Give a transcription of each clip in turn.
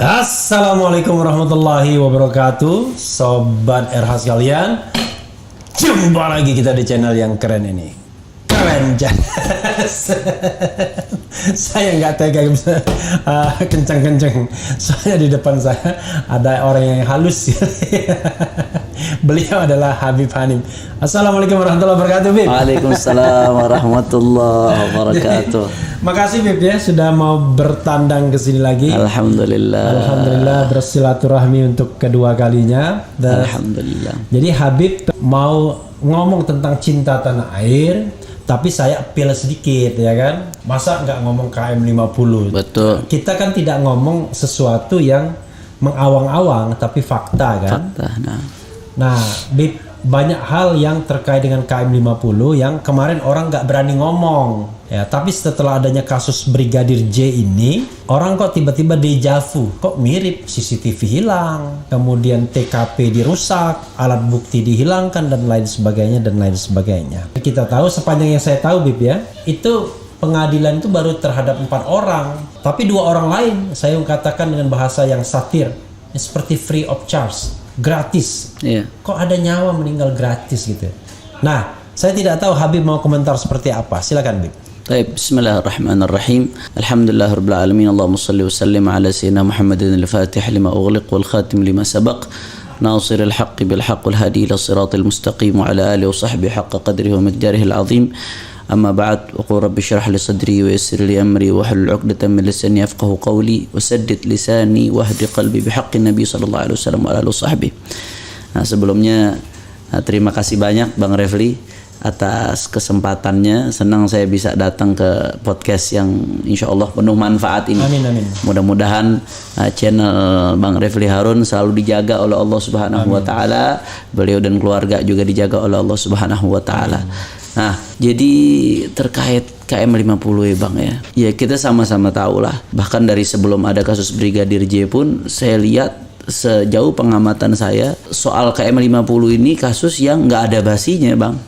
Assalamualaikum warahmatullahi wabarakatuh, Sobat RH sekalian. Jumpa lagi kita di channel yang keren ini. Keren jelas. Saya nggak tega kenceng-kenceng. Soalnya di depan saya ada orang yang halus. Beliau adalah Habib Hanif. Assalamualaikum warahmatullahi wabarakatuh, Bib. Waalaikumsalam warahmatullahi wabarakatuh. Makasih Bib ya sudah mau bertandang ke sini lagi. Alhamdulillah bersilaturahmi untuk kedua kalinya. Alhamdulillah. Jadi Habib mau ngomong tentang cinta tanah air, tapi saya appeal sedikit ya kan. Masa nggak ngomong KM 50? Betul. Kita kan tidak ngomong sesuatu yang mengawang-awang tapi fakta kan. Fakta. Nah, Bib, banyak hal yang terkait dengan KM 50 yang kemarin orang nggak berani ngomong ya, tapi setelah adanya kasus Brigadir J ini orang kok tiba-tiba dejavu, kok mirip, CCTV hilang, kemudian TKP dirusak, alat bukti dihilangkan dan lain sebagainya. Kita tahu, sepanjang yang saya tahu Bib ya, itu pengadilan itu baru terhadap 4 orang, tapi 2 orang lain saya katakan dengan bahasa yang satir seperti free of charge, gratis. Iya. Kok ada nyawa meninggal gratis gitu. Nah, saya tidak tahu Habib mau komentar seperti apa. Silakan Bib. Baik, bismillahirrahmanirrahim. Alhamdulillahirabbil alamin. Allahumma shalli wa sallim ala sayyidina Muhammadin al-Fatih lima ughliq wal khatim lima sabaq. Nasiril haqqi bil haqq wal hadi ila siratal mustaqim wa ala alihi wa sahbihi haqqa qadrihi wa miqdarihi al-azim. أما بعد وقل رب اشرح لي صدري ويسر لي أمري واحلل عقدة من لساني يفقهوا قولي وسدد لساني واهد قلبي بحق النبي صلى الله عليه وسلم وعلى آله وصحبه. Nah, sebelumnya terima kasih banyak Bang Refli atas kesempatannya. Senang saya bisa datang ke podcast yang insya Allah penuh manfaat ini. Amin, amin. Mudah-mudahan channel Bang Refli Harun selalu dijaga oleh Allah Subhanahu wa Ta'ala. Beliau dan keluarga juga dijaga oleh Allah Subhanahu wa Ta'ala. Nah, jadi terkait KM 50 ya Bang ya. Ya kita sama-sama tahu lah. Bahkan dari sebelum ada kasus Brigadir J pun saya lihat, sejauh pengamatan saya, soal KM 50 ini kasus yang nggak ada basinya Bang.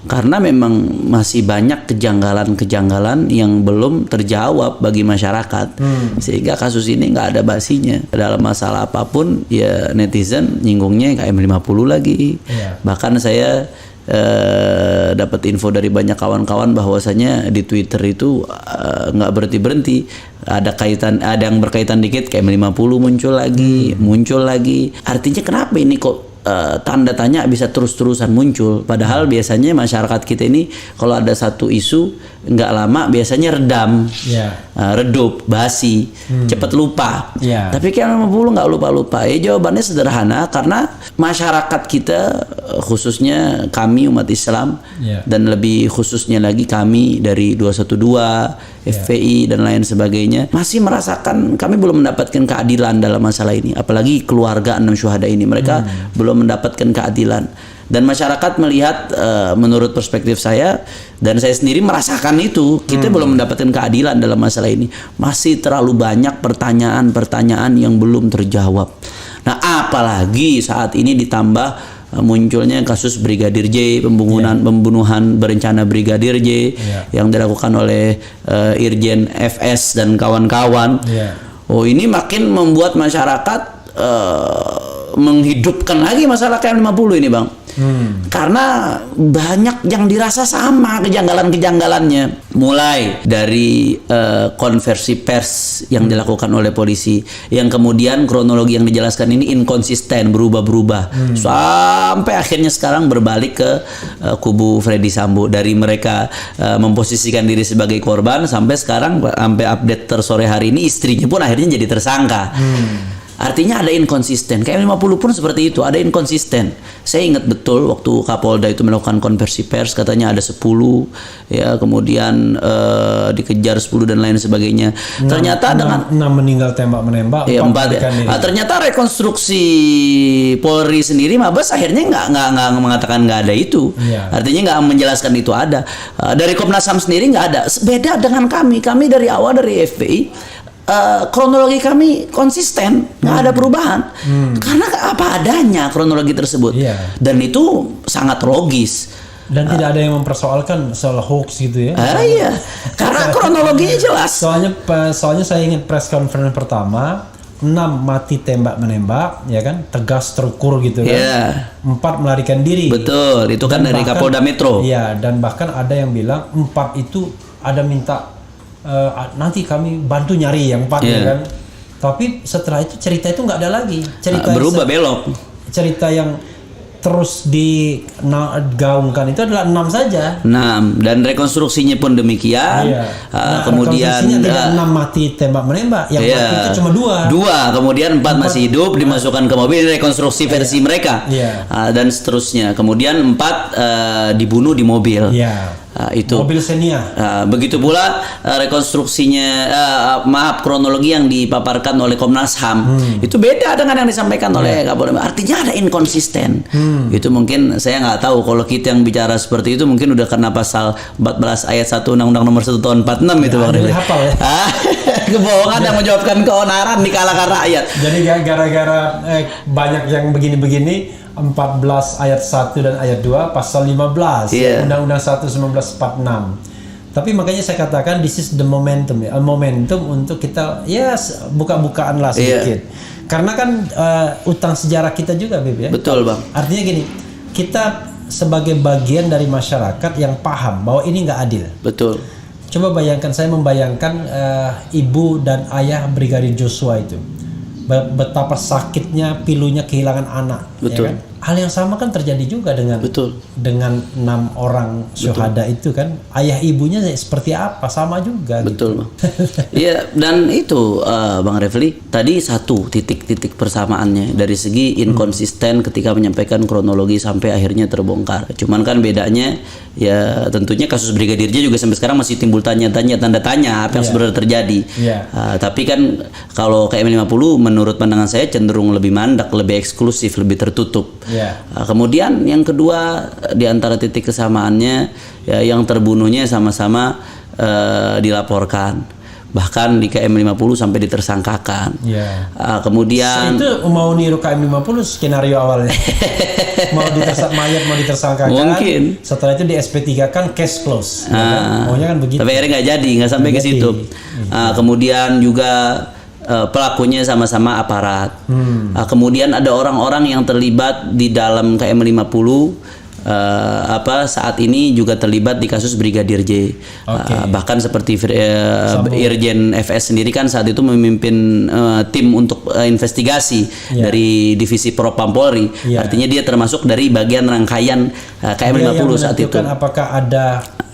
Karena memang masih banyak kejanggalan-kejanggalan yang belum terjawab bagi masyarakat. Sehingga kasus ini nggak ada basinya. Dalam masalah apapun ya netizen nyinggungnya KM 50 lagi. Iya. Bahkan saya dapat info dari banyak kawan-kawan bahwasanya di Twitter itu nggak berhenti ada yang berkaitan dikit KM 50 muncul lagi. Artinya kenapa ini kok tanda tanya bisa terus-terusan muncul, padahal biasanya masyarakat kita ini kalau ada satu isu nggak lama biasanya redam, redup, basi, cepat lupa. Tapi KM 50 nggak lupa-lupa. Jawabannya sederhana, karena masyarakat kita, khususnya kami umat Islam, dan lebih khususnya lagi kami dari 212, FPI dan lain sebagainya, masih merasakan kami belum mendapatkan keadilan dalam masalah ini. Apalagi keluarga 6 syuhada ini, mereka belum mendapatkan keadilan. Dan masyarakat melihat, menurut perspektif saya dan saya sendiri merasakan itu, kita belum mendapatkan keadilan dalam masalah ini. Masih terlalu banyak pertanyaan-pertanyaan yang belum terjawab. Nah, apalagi saat ini ditambah munculnya kasus Brigadir J, pembunuhan berencana Brigadir J yang dilakukan oleh Irjen FS dan kawan-kawan. Oh, ini makin membuat masyarakat menghidupkan lagi masalah KM 50 ini Bang. Karena banyak yang dirasa sama kejanggalan-kejanggalannya, mulai dari konversi pers yang dilakukan oleh polisi, yang kemudian kronologi yang dijelaskan ini inkonsisten, berubah-berubah, sampai akhirnya sekarang berbalik ke kubu Freddy Sambo. Dari mereka memposisikan diri sebagai korban, sampai sekarang, sampai update tersore hari ini, istrinya pun akhirnya jadi tersangka. Artinya ada inkonsisten. KM 50 pun seperti itu, ada inkonsisten. Saya ingat betul waktu Kapolda itu melakukan konversi pers, katanya ada 10, ya, kemudian dikejar 10 dan lain sebagainya. Ternyata dengan 6 meninggal tembak-menembak, 4 ya. Ternyata rekonstruksi Polri sendiri, Mabes akhirnya nggak mengatakan nggak ada itu. Artinya nggak menjelaskan itu ada. Dari Komnas HAM sendiri nggak ada. Beda dengan kami dari awal, dari FPI. Kronologi kami konsisten, nggak ada perubahan, karena apa adanya kronologi tersebut, dan itu sangat logis. Dan tidak ada yang mempersoalkan soal hoax gitu ya. Iya, karena kronologinya jelas. Soalnya saya ingat press conference pertama 6 mati tembak menembak, ya kan, tegas terukur gitu kan. Iya. 4 melarikan diri. Betul, itu kan Dan dari bahkan- Kapolda Metro. Iya, dan bahkan ada yang bilang 4 itu ada minta nanti kami bantu nyari yang 4 ya Iya. kan. Tapi setelah itu cerita itu nggak ada lagi. Cerita Berubah belok. cerita yang terus digaungkan itu adalah 6 saja. 6 dan rekonstruksinya pun demikian. Iya. Kemudian rekonstruksinya tidak 6 mati tembak menembak, yang iya, mati itu cuma 2. 2, kemudian 4 masih hidup dimasukkan ke mobil, rekonstruksi versi mereka. Iya. Dan seterusnya. Kemudian 4 dibunuh di mobil. Iya. Itu. Mobil Xenia. Begitu pula rekonstruksinya, kronologi yang dipaparkan oleh Komnas HAM itu beda dengan yang disampaikan oleh Kapolda. Artinya ada inkonsisten. Itu mungkin saya nggak tahu kalau kita yang bicara seperti itu mungkin udah kena pasal 14 ayat 1 Undang-Undang Nomor 1 Tahun 46 itu Bang Anda Refli. hafal ya? Kebohongan yang menyebabkan keonaran di kalangan rakyat. Jadi gara-gara banyak yang begini-begini, 14 ayat 1 dan ayat 2 pasal 15 Iya. Undang-Undang 1 1946. Tapi makanya saya katakan this is the momentum ya, momentum untuk kita ya buka-bukaan lah sedikit. Karena kan utang sejarah kita juga Bib ya. Betul Bang. Artinya gini, kita sebagai bagian dari masyarakat yang paham bahwa ini nggak adil. Betul. Coba bayangkan, saya membayangkan ibu dan ayah Brigadir Joshua itu. Betapa sakitnya pilunya kehilangan anak. Betul. Ya kan? Hal yang sama kan terjadi juga dengan Betul. dengan 6 orang syuhada itu kan. Ayah ibunya seperti apa, sama juga. Betul Bang. Iya, dan itu Bang Refli tadi satu titik-titik persamaannya dari segi inkonsisten ketika menyampaikan kronologi sampai akhirnya terbongkar. Cuman kan bedanya ya tentunya kasus Brigadir J juga sampai sekarang masih timbul tanda tanya apa yang sebenarnya terjadi. Iya. Tapi kan kalau KM50 menurut pandangan saya cenderung lebih mandak, lebih eksklusif, lebih tertutup. Iya. Kemudian yang kedua di antara titik kesamaannya ya yang terbunuhnya sama-sama dilaporkan, bahkan di KM50 sampai ditersangkakan. Iya. Kemudian Itu mau niru KM50 skenario awalnya. Mayat mau ditersangkakan. Mungkin. Setelah itu di SP3 kan case close. Ya kan? Maunya kan begitu. tapi akhirnya nggak jadi, nggak sampai ke Nggak situ. jadi. Kemudian juga pelakunya sama-sama aparat. Kemudian ada orang-orang yang terlibat di dalam KM50 saat ini juga terlibat di kasus Brigadir J. Bahkan seperti Irjen FS sendiri kan saat itu memimpin tim untuk investigasi dari divisi Propam Polri. Artinya dia termasuk dari bagian rangkaian KM50 saat itu. Apakah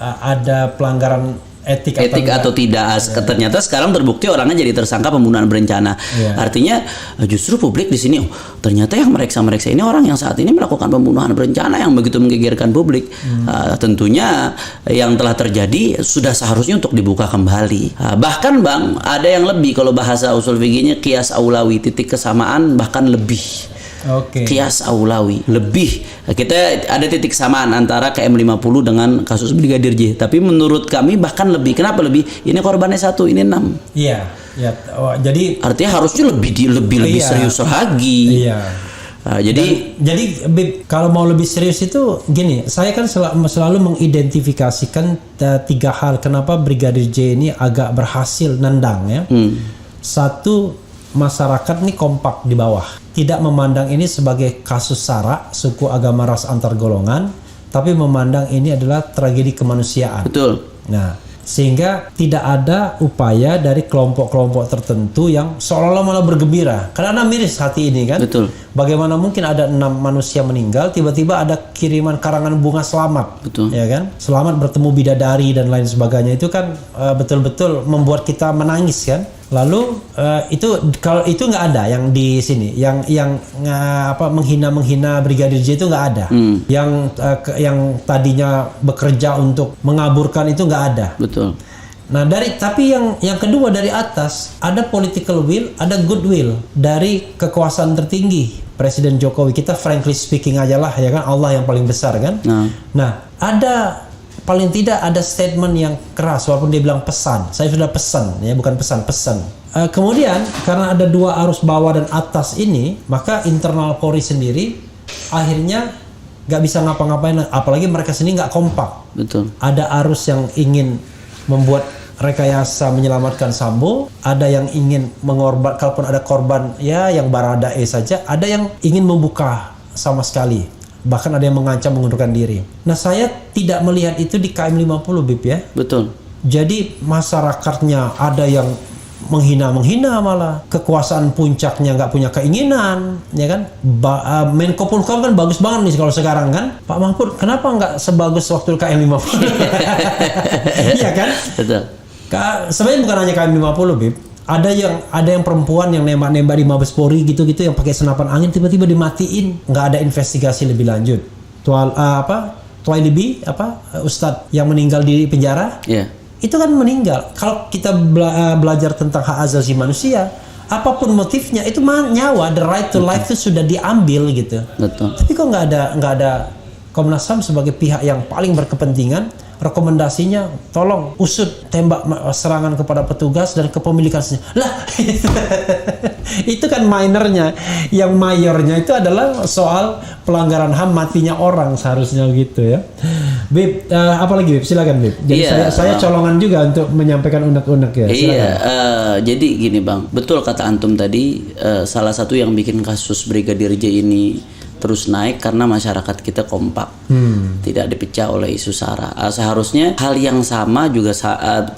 ada pelanggaran etik Atau tidak. Ternyata sekarang terbukti orangnya jadi tersangka pembunuhan berencana. Artinya justru publik di sini ternyata yang mereksa ini orang yang saat ini melakukan pembunuhan berencana yang begitu menggegerkan publik. Tentunya yang telah terjadi sudah seharusnya untuk dibuka kembali. Bahkan Bang, ada yang lebih, kalau bahasa usul fikihnya qiyas aulawi, titik kesamaan bahkan lebih. Qiyas aulawi, lebih. Kita ada titik kesamaan antara KM50 dengan kasus Brigadir J. Tapi menurut kami bahkan lebih. Kenapa lebih? Ini korbannya 1, ini 6. Iya. Ya. Jadi artinya harusnya lebih serius lagi. Iya. Jadi Bib, kalau mau lebih serius itu gini, saya kan selalu mengidentifikasikan 3 hal kenapa Brigadir J ini agak berhasil nendang ya. Satu, masyarakat ini kompak di bawah. Tidak memandang ini sebagai kasus sara, suku, agama, ras, antar golongan, tapi memandang ini adalah tragedi kemanusiaan. Betul. Nah, sehingga tidak ada upaya dari kelompok-kelompok tertentu yang seolah-olah malah bergembira. Karena miris hati ini kan. Betul. Bagaimana mungkin ada 6 manusia meninggal, tiba-tiba ada kiriman karangan bunga selamat. Betul. Ya kan? Selamat bertemu bidadari dan lain sebagainya. Itu kan betul-betul membuat kita menangis kan. Lalu kalau itu nggak ada yang di sini, yang menghina Brigadir J itu nggak ada. Yang tadinya bekerja untuk mengaburkan itu nggak ada. Betul. Nah tapi yang kedua dari atas ada political will, ada goodwill dari kekuasaan tertinggi Presiden Jokowi. Kita frankly speaking aja lah ya kan, Allah yang paling besar kan. Nah ada paling tidak ada statement yang keras walaupun dia bilang pesan. Saya sudah pesan ya, bukan pesan. Kemudian karena ada 2 arus bawah dan atas ini, maka internal Polri sendiri akhirnya nggak bisa ngapa-ngapain, apalagi mereka sendiri nggak kompak. Betul. Ada arus yang ingin membuat rekayasa menyelamatkan Sambo, ada yang ingin mengorban, kalaupun ada korban ya yang Baradae saja, ada yang ingin membuka sama sekali. Bahkan ada yang mengancam mengundurkan diri. Nah, saya tidak melihat itu di KM 50, Bib ya. Betul. Jadi masyarakatnya ada yang menghina malah, kekuasaan puncaknya nggak punya keinginan, ya kan? Menko Polhukam kan bagus banget nih kalau sekarang kan, Pak Mahfud kenapa nggak sebagus waktu KM 50? Iya kan? Betul. Sebenarnya bukan hanya KM 50, Bib. Ada yang perempuan yang nembak-nembak di Mabes Polri gitu-gitu yang pakai senapan angin tiba-tiba dimatiin, nggak ada investigasi lebih lanjut. Twailibi Ustadz yang meninggal di penjara. Iya. Itu kan meninggal. Kalau kita belajar tentang hak asasi manusia, apapun motifnya itu nyawa, the right to life itu sudah diambil gitu. Betul. Tapi kok nggak ada Komnas HAM sebagai pihak yang paling berkepentingan, rekomendasinya tolong usut tembak serangan kepada petugas dan kepemilikan senjata. Lah itu kan minornya, yang mayornya itu adalah soal pelanggaran HAM, matinya orang seharusnya gitu ya. Bib, apalagi Bib? Silakan Bib. Jadi saya colongan juga untuk menyampaikan unek-unek ya. Iya, jadi gini Bang, betul kata antum tadi, salah satu yang bikin kasus Brigadir J ini terus naik karena masyarakat kita kompak, tidak dipecah oleh isu SARA. Seharusnya hal yang sama juga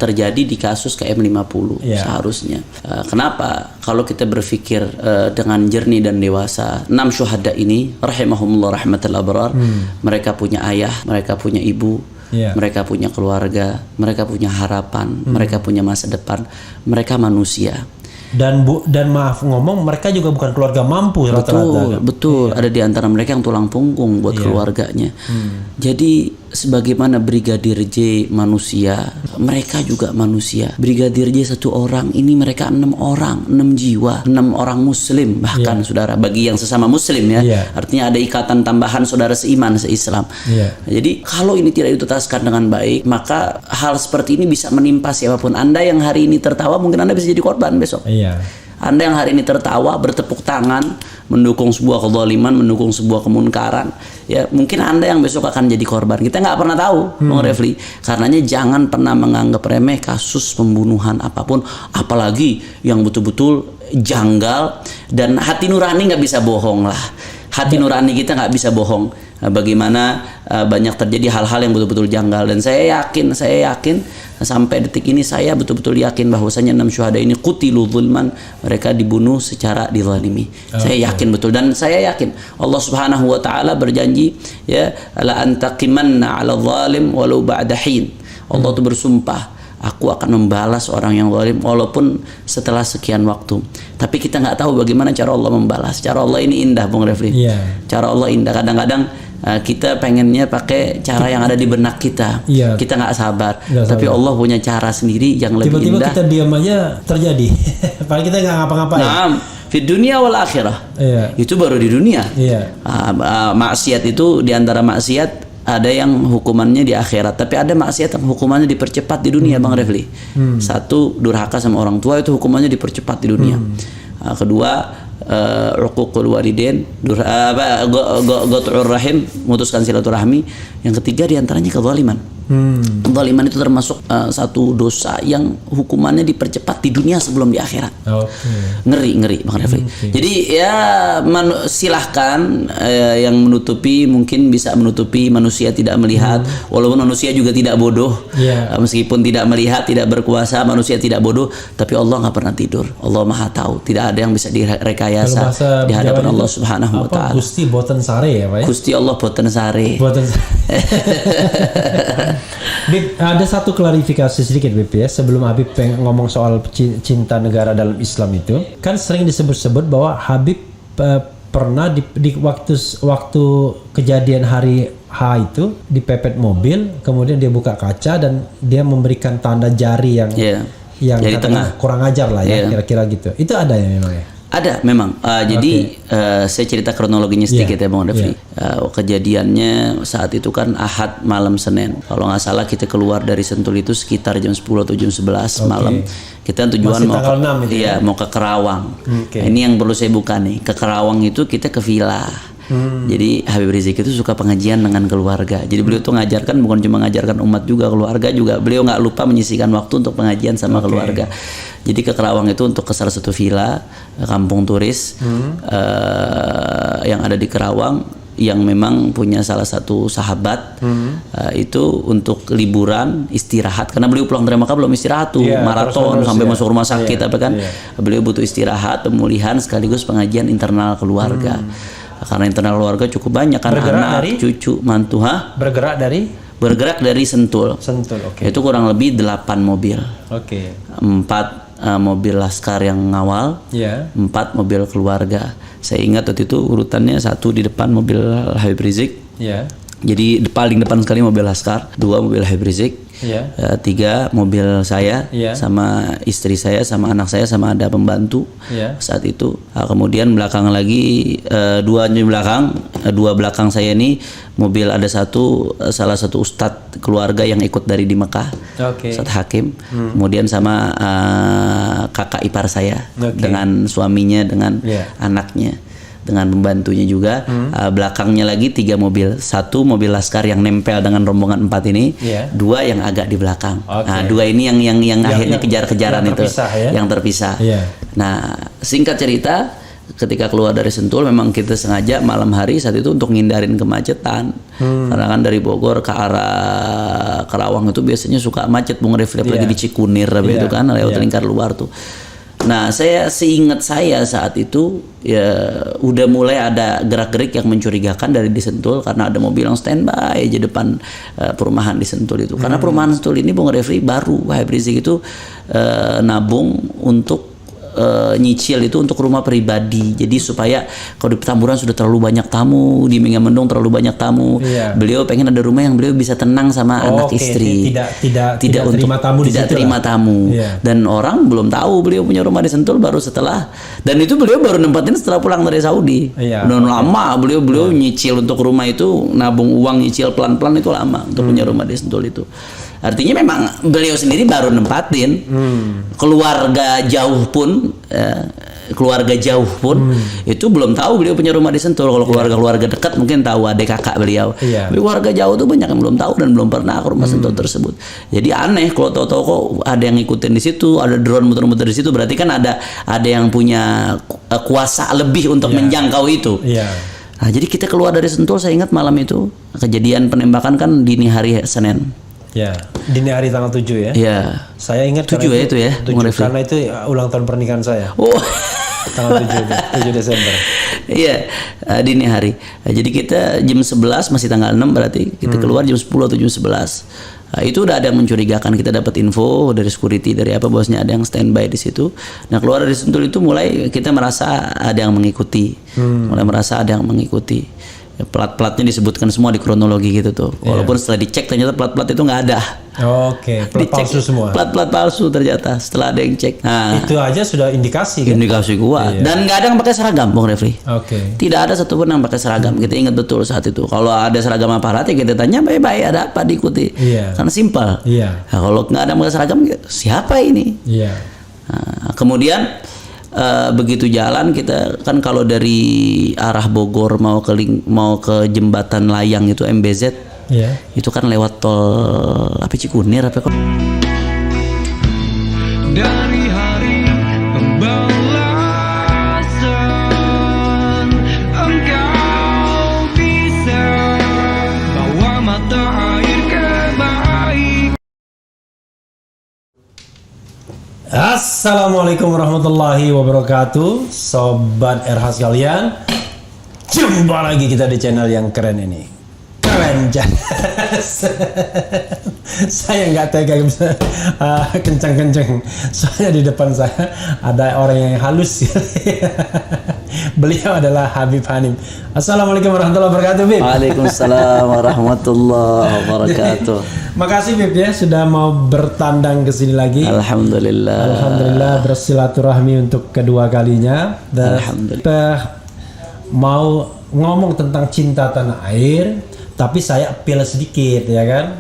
terjadi di kasus KM 50 seharusnya. Kenapa? Kalau kita berpikir dengan jernih dan dewasa, 6 syuhada ini rahimahumullah rahmatul abrar, mereka punya ayah, mereka punya ibu, mereka punya keluarga, mereka punya harapan, mereka punya masa depan, mereka manusia. Dan maaf ngomong, mereka juga bukan keluarga mampu rata-rata. Betul. Ada di antara mereka yang tulang punggung buat keluarganya. Jadi sebagaimana Brigadir J manusia, mereka juga manusia. Brigadir J 1 orang, ini mereka 6 orang, 6 jiwa, 6 orang muslim bahkan saudara, bagi yang sesama muslim ya. Artinya ada ikatan tambahan saudara seiman, seislam. Jadi kalau ini tidak dituntaskan dengan baik, maka hal seperti ini bisa menimpa siapapun. Anda yang hari ini tertawa, mungkin Anda bisa jadi korban besok. Anda yang hari ini tertawa, bertepuk tangan, mendukung sebuah kezaliman, mendukung sebuah kemunkaran, ya mungkin Anda yang besok akan jadi korban. Kita nggak pernah tahu, Bang Refli. Karenanya jangan pernah menganggap remeh kasus pembunuhan apapun, apalagi yang betul-betul janggal, dan hati nurani nggak bisa bohong lah. Hati nurani kita nggak bisa bohong. Bagaimana banyak terjadi hal-hal yang betul-betul janggal, dan saya yakin sampai detik ini saya betul-betul yakin bahwasanya 6 syuhada ini qutilu zulman, mereka dibunuh secara dizalimi. Saya yakin betul, dan saya yakin Allah Subhanahu wa taala berjanji ya la antaqimanna 'ala zalim walau ba'da hin. Allah itu bersumpah, aku akan membalas orang yang zalim walaupun setelah sekian waktu. Tapi kita nggak tahu bagaimana cara Allah membalas. Cara Allah ini indah, Bung Refli. Cara Allah indah. Kadang-kadang kita pengennya pakai cara yang ada di benak kita. Kita nggak sabar. Tapi Allah punya cara sendiri yang lebih tiba-tiba indah. Kita diam aja terjadi. Padahal kita nggak ngapa-ngapain. Naam, di dunia wal akhirah. Itu baru di dunia. Maksiat itu, di antara maksiat ada yang hukumannya di akhirat, tapi ada maksiat yang hukumannya dipercepat di dunia, Bang Refli. Satu, durhaka sama orang tua, itu hukumannya dipercepat di dunia. Kedua, uququl walidain, qat'ur rahim, memutuskan silaturahmi. Yang ketiga diantaranya kezaliman. Kezaliman itu termasuk satu dosa yang hukumannya dipercepat di dunia sebelum di akhirat. Ngeri Bang Refli. Jadi ya silahkan yang menutupi mungkin bisa menutupi, manusia tidak melihat, walaupun manusia juga tidak bodoh. Meskipun tidak melihat, tidak berkuasa, manusia tidak bodoh, tapi Allah nggak pernah tidur. Allah Maha tahu, tidak ada yang bisa direkayasa di hadapan Allah Subhanahu wa taala. Gusti boten sare ya, Pak ya? Gusti Allah boten sare. Bib, ada satu klarifikasi sedikit Bib ya, sebelum Habib ngomong soal cinta negara dalam Islam itu, kan sering disebut-sebut bahwa Habib pernah di waktu kejadian hari H itu dipepet mobil, kemudian dia buka kaca dan dia memberikan tanda jari yang jari tengah, kurang ajar lah ya, kira-kira gitu. Itu ada ya memang ya? Ada memang. Jadi saya cerita kronologinya sedikit ya Bang Refli. Kejadiannya saat itu kan Ahad malam Senin. Kalau nggak salah kita keluar dari Sentul itu sekitar jam 10 atau jam 11 malam. Kita tujuan mau ke Kerawang. Ini yang perlu saya buka nih. Ke Kerawang itu kita ke villa. Jadi Habib Rizik itu suka pengajian dengan keluarga. Jadi beliau tuh ngajarkan bukan cuma ngajarkan umat juga, keluarga juga. Beliau nggak lupa menyisihkan waktu untuk pengajian sama keluarga. Jadi ke Kerawang itu untuk ke salah satu villa kampung turis yang ada di Kerawang, yang memang punya salah satu sahabat itu untuk liburan istirahat, karena beliau pulang dari Makkah belum istirahat tuh, maraton sampai masuk rumah sakit apa kan. Beliau butuh istirahat, pemulihan sekaligus pengajian internal keluarga. Karena internal keluarga cukup banyak kan, anak, cucu, mantu. Bergerak dari Sentul. Itu kurang lebih 8 mobil. 4 mobil laskar yang ngawal, 4 mobil keluarga. Saya ingat waktu itu urutannya 1 di depan mobil Habib Rizik. Jadi paling depan sekali mobil laskar, 2 mobil Habib Rizik, 3 mobil saya, sama istri saya, sama anak saya, sama ada pembantu saat itu. Kemudian belakang lagi 2 belakang saya ini mobil, ada salah satu ustadz keluarga yang ikut dari di Mekah, Ustadz Hakim. Kemudian sama kakak ipar saya dengan suaminya, dengan anaknya, dengan pembantunya juga. Belakangnya lagi 3 mobil, 1 mobil laskar yang nempel dengan rombongan 4 ini, 2 yang agak di belakang. Nah, 2 ini yang akhirnya kejar-kejaran itu, yang terpisah. Nah, singkat cerita, ketika keluar dari Sentul memang kita sengaja malam hari saat itu untuk ngindarin kemacetan. Karena kan dari Bogor ke arah Kerawang itu biasanya suka macet, Bung Refli, lagi di Cikunir itu kan, lewat lingkar luar tuh. Nah, seingat saya saat itu ya udah mulai ada gerak-gerik yang mencurigakan dari di Sentul, karena ada mobil yang standby aja depan perumahan di Sentul itu. Karena perumahan Sentul ini, Bung Refli, baru Habib Rizik itu nabung untuk nyicil itu untuk rumah pribadi. Jadi supaya kalau di Petamburan sudah terlalu banyak tamu, di Megamendung terlalu banyak tamu, beliau pengen ada rumah yang beliau bisa tenang sama anak istri. Tidak untuk terima tamu, tidak terima tamu. Dan orang belum tahu beliau punya rumah di Sentul baru setelah, dan itu beliau baru nempatin setelah pulang dari Saudi. Udah lama beliau nyicil untuk rumah itu, nabung uang nyicil pelan-pelan itu lama untuk punya rumah di Sentul itu. Artinya memang beliau sendiri baru nempatin. Keluarga jauh pun itu belum tahu beliau punya rumah di Sentul. Kalau keluarga dekat mungkin tahu, adik kakak beliau. Tapi keluarga jauh tuh banyak yang belum tahu dan belum pernah ke rumah Sentul tersebut. Jadi aneh kalau tahu-tahu kok ada yang ngikutin di situ, ada drone muter-muter di situ, berarti kan ada yang punya kuasa lebih untuk menjangkau itu. Nah, jadi kita keluar dari Sentul, saya ingat malam itu kejadian penembakan kan dini hari Senin. Dini hari tanggal 7 ya. Saya ingat 7 ya itu ya. 7, karena itu ulang tahun pernikahan saya. Tanggal 7 Desember. Dini hari. Jadi kita jam 11, masih tanggal 6 berarti. Kita keluar jam 10 atau jam 11. Itu udah ada yang mencurigakan, kita dapat info dari security, dari apa, bosnya ada yang standby di situ. Nah, keluar dari Sentul itu mulai kita merasa ada yang mengikuti. Plat-platnya disebutkan semua di kronologi gitu tuh. Walaupun setelah dicek ternyata plat-plat itu nggak ada. Plat palsu semua. Plat palsu ternyata setelah ada yang cek. Nah, itu aja sudah indikasi kan? Indikasi kuat. Dan nggak ada yang pakai seragam, Bung Refli. Tidak ada satupun yang pakai seragam. Kita ingat betul saat itu. Kalau ada seragam aparat ya kita tanya baik-baik, ada apa, diikuti. Karena simpel. Nah, kalau nggak ada yang pakai seragam, siapa ini? Nah, kemudian begitu jalan, kita kan kalau dari arah Bogor mau ke jembatan layang itu MBZ, itu kan lewat tol Cikunir apa kok. Dari hari pembalasan engkau bisa bawa mata air kebaikan. Assalamualaikum warahmatullahi wabarakatuh, Sobat RH sekalian. Jumpa lagi kita di channel yang keren ini. Keren saya nggak tega bisa kenceng-kenceng, soalnya di depan saya ada orang yang halus. Beliau adalah Habib Hanif. Assalamualaikum warahmatullahi wabarakatuh, Bib. Waalaikumsalam warahmatullahi wabarakatuh. Makasih, Bib, ya sudah mau bertandang ke sini lagi. Alhamdulillah bersilaturahmi untuk kedua kalinya. Dan kita mau ngomong tentang cinta tanah air, tapi saya appeal sedikit, ya kan?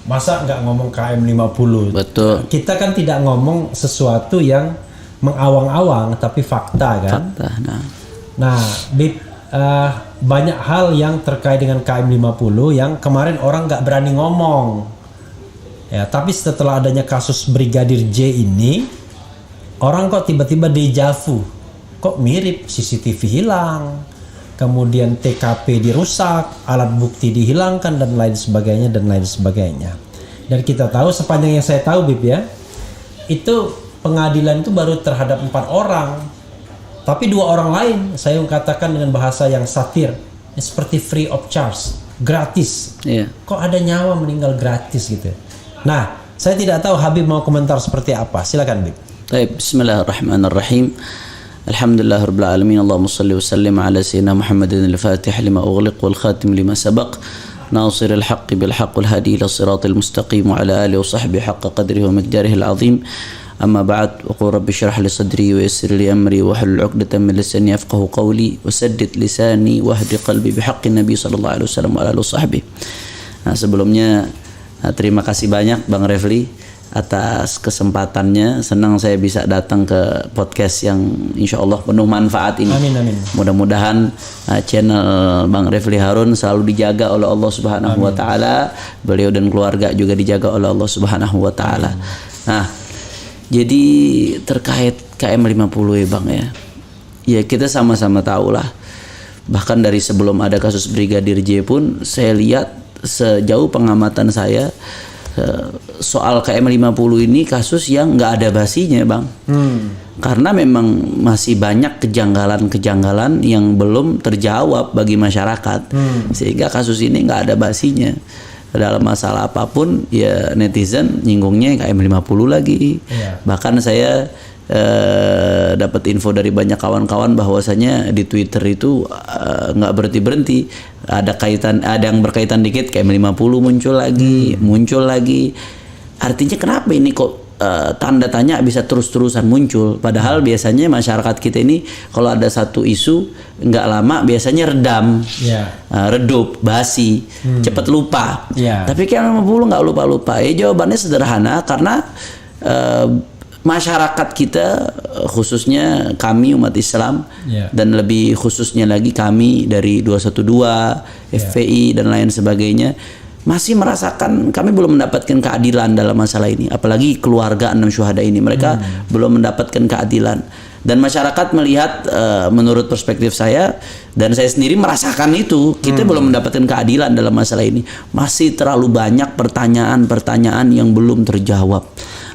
Masa nggak ngomong KM 50? Betul. Kita kan tidak ngomong sesuatu yang mengawang-awang, tapi fakta kan? Fakta. Nah, Bib, banyak hal yang terkait dengan KM 50 yang kemarin orang nggak berani ngomong. Ya, tapi setelah adanya kasus Brigadir J ini, orang kok tiba-tiba deja vu. Kok mirip, CCTV hilang, kemudian TKP dirusak, alat bukti dihilangkan dan lain sebagainya dan lain sebagainya. Dan kita tahu, sepanjang yang saya tahu Bib ya, itu pengadilan itu baru terhadap 4 orang. Tapi 2 orang lain saya katakan dengan bahasa yang satir, seperti free of charge, gratis. Iya. Kok ada nyawa meninggal gratis gitu. Nah, saya tidak tahu Habib mau komentar seperti apa. Silakan Bib. Baik, bismillahirrahmanirrahim. Alhamdulillah rabbil alamin. Allahumma shalli wa sallim ala sayyidina Muhammadin al-Fatih lima ughliq wal khatim lima sabaq. ناصر الحق بالحق والهادي إلى الصراط المستقيم وعلى آله وصحبه حق قدره ومقداره العظيم أما بعد وقل رب اشرح لي صدري ويسر لي أمري واحلل عقدة من لساني يفقهوا قولي وسدد لساني واهد قلبي بحق النبي صلى الله عليه وسلم وعلى آله وصحبه. Nah, sebelumnya terima kasih banyak Bang Refli atas kesempatannya. Senang saya bisa datang ke podcast yang insya Allah penuh manfaat ini. Amin, amin. Mudah-mudahan channel Bang Refli Harun selalu dijaga oleh Allah Subhanahu wa taala. Beliau dan keluarga juga dijaga oleh Allah Subhanahu wa taala. Nah, jadi terkait KM 50 ya Bang ya. Ya kita sama-sama tahu lah. Bahkan dari sebelum ada kasus Brigadir J pun saya lihat sejauh pengamatan saya soal KM 50 ini kasus yang nggak ada basinya Bang. Karena memang masih banyak kejanggalan-kejanggalan yang belum terjawab bagi masyarakat. Sehingga kasus ini nggak ada basinya. Dalam masalah apapun ya netizen nyinggungnya KM 50 lagi. Bahkan saya dapat info dari banyak kawan-kawan bahwasanya di Twitter itu nggak berhenti-berhenti, ada yang berkaitan dikit KM 50 muncul lagi. Artinya kenapa ini kok tanda tanya bisa terus-terusan muncul, padahal biasanya masyarakat kita ini kalau ada satu isu nggak lama biasanya redup, basi, cepat lupa. Tapi KM 50 nggak lupa-lupa. Jawabannya sederhana, karena masyarakat kita, khususnya kami umat Islam dan lebih khususnya lagi kami dari 212, FPI dan lain sebagainya, masih merasakan kami belum mendapatkan keadilan dalam masalah ini. Apalagi keluarga 6 syuhada ini, mereka belum mendapatkan keadilan. Dan masyarakat melihat, menurut perspektif saya dan saya sendiri merasakan itu, kita belum mendapatkan keadilan dalam masalah ini. Masih terlalu banyak pertanyaan-pertanyaan yang belum terjawab.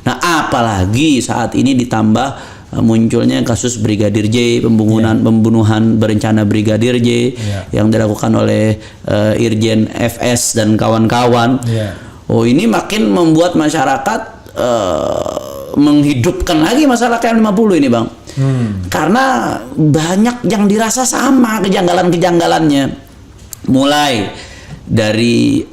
Nah, apalagi saat ini ditambah munculnya kasus Brigadir J, pembunuhan berencana Brigadir J yang dilakukan oleh Irjen FS dan kawan-kawan. Oh, ini makin membuat masyarakat menghidupkan lagi masalah KM 50 ini Bang. Karena banyak yang dirasa sama kejanggalan-kejanggalannya. Mulai dari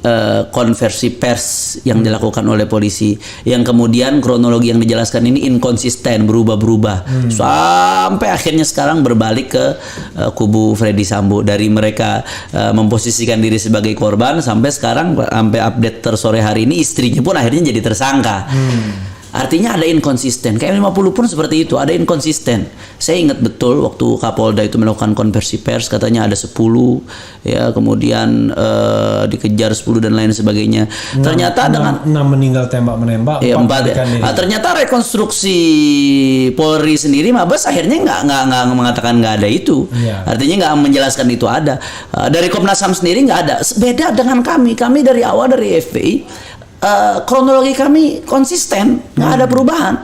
konversi pers yang dilakukan oleh polisi, yang kemudian kronologi yang dijelaskan ini inkonsisten, berubah-berubah, sampai akhirnya sekarang berbalik ke kubu Freddy Sambo. Dari mereka memposisikan diri sebagai korban, sampai sekarang, sampai update tersore hari ini, istrinya pun akhirnya jadi tersangka. Artinya ada inkonsisten. KM 50 pun seperti itu, ada inkonsisten. Saya ingat betul waktu Kapolda itu melakukan konversi pers, katanya ada 10, ya, kemudian dikejar 10 dan lain sebagainya. Ternyata dengan 6 meninggal tembak-menembak, 4 ya. Ternyata rekonstruksi Polri sendiri, Mabes akhirnya nggak mengatakan nggak ada itu. Artinya nggak menjelaskan itu ada. Dari Komnas HAM sendiri nggak ada. Beda dengan kami dari awal, dari FPI. Kronologi kami konsisten, nggak ada perubahan,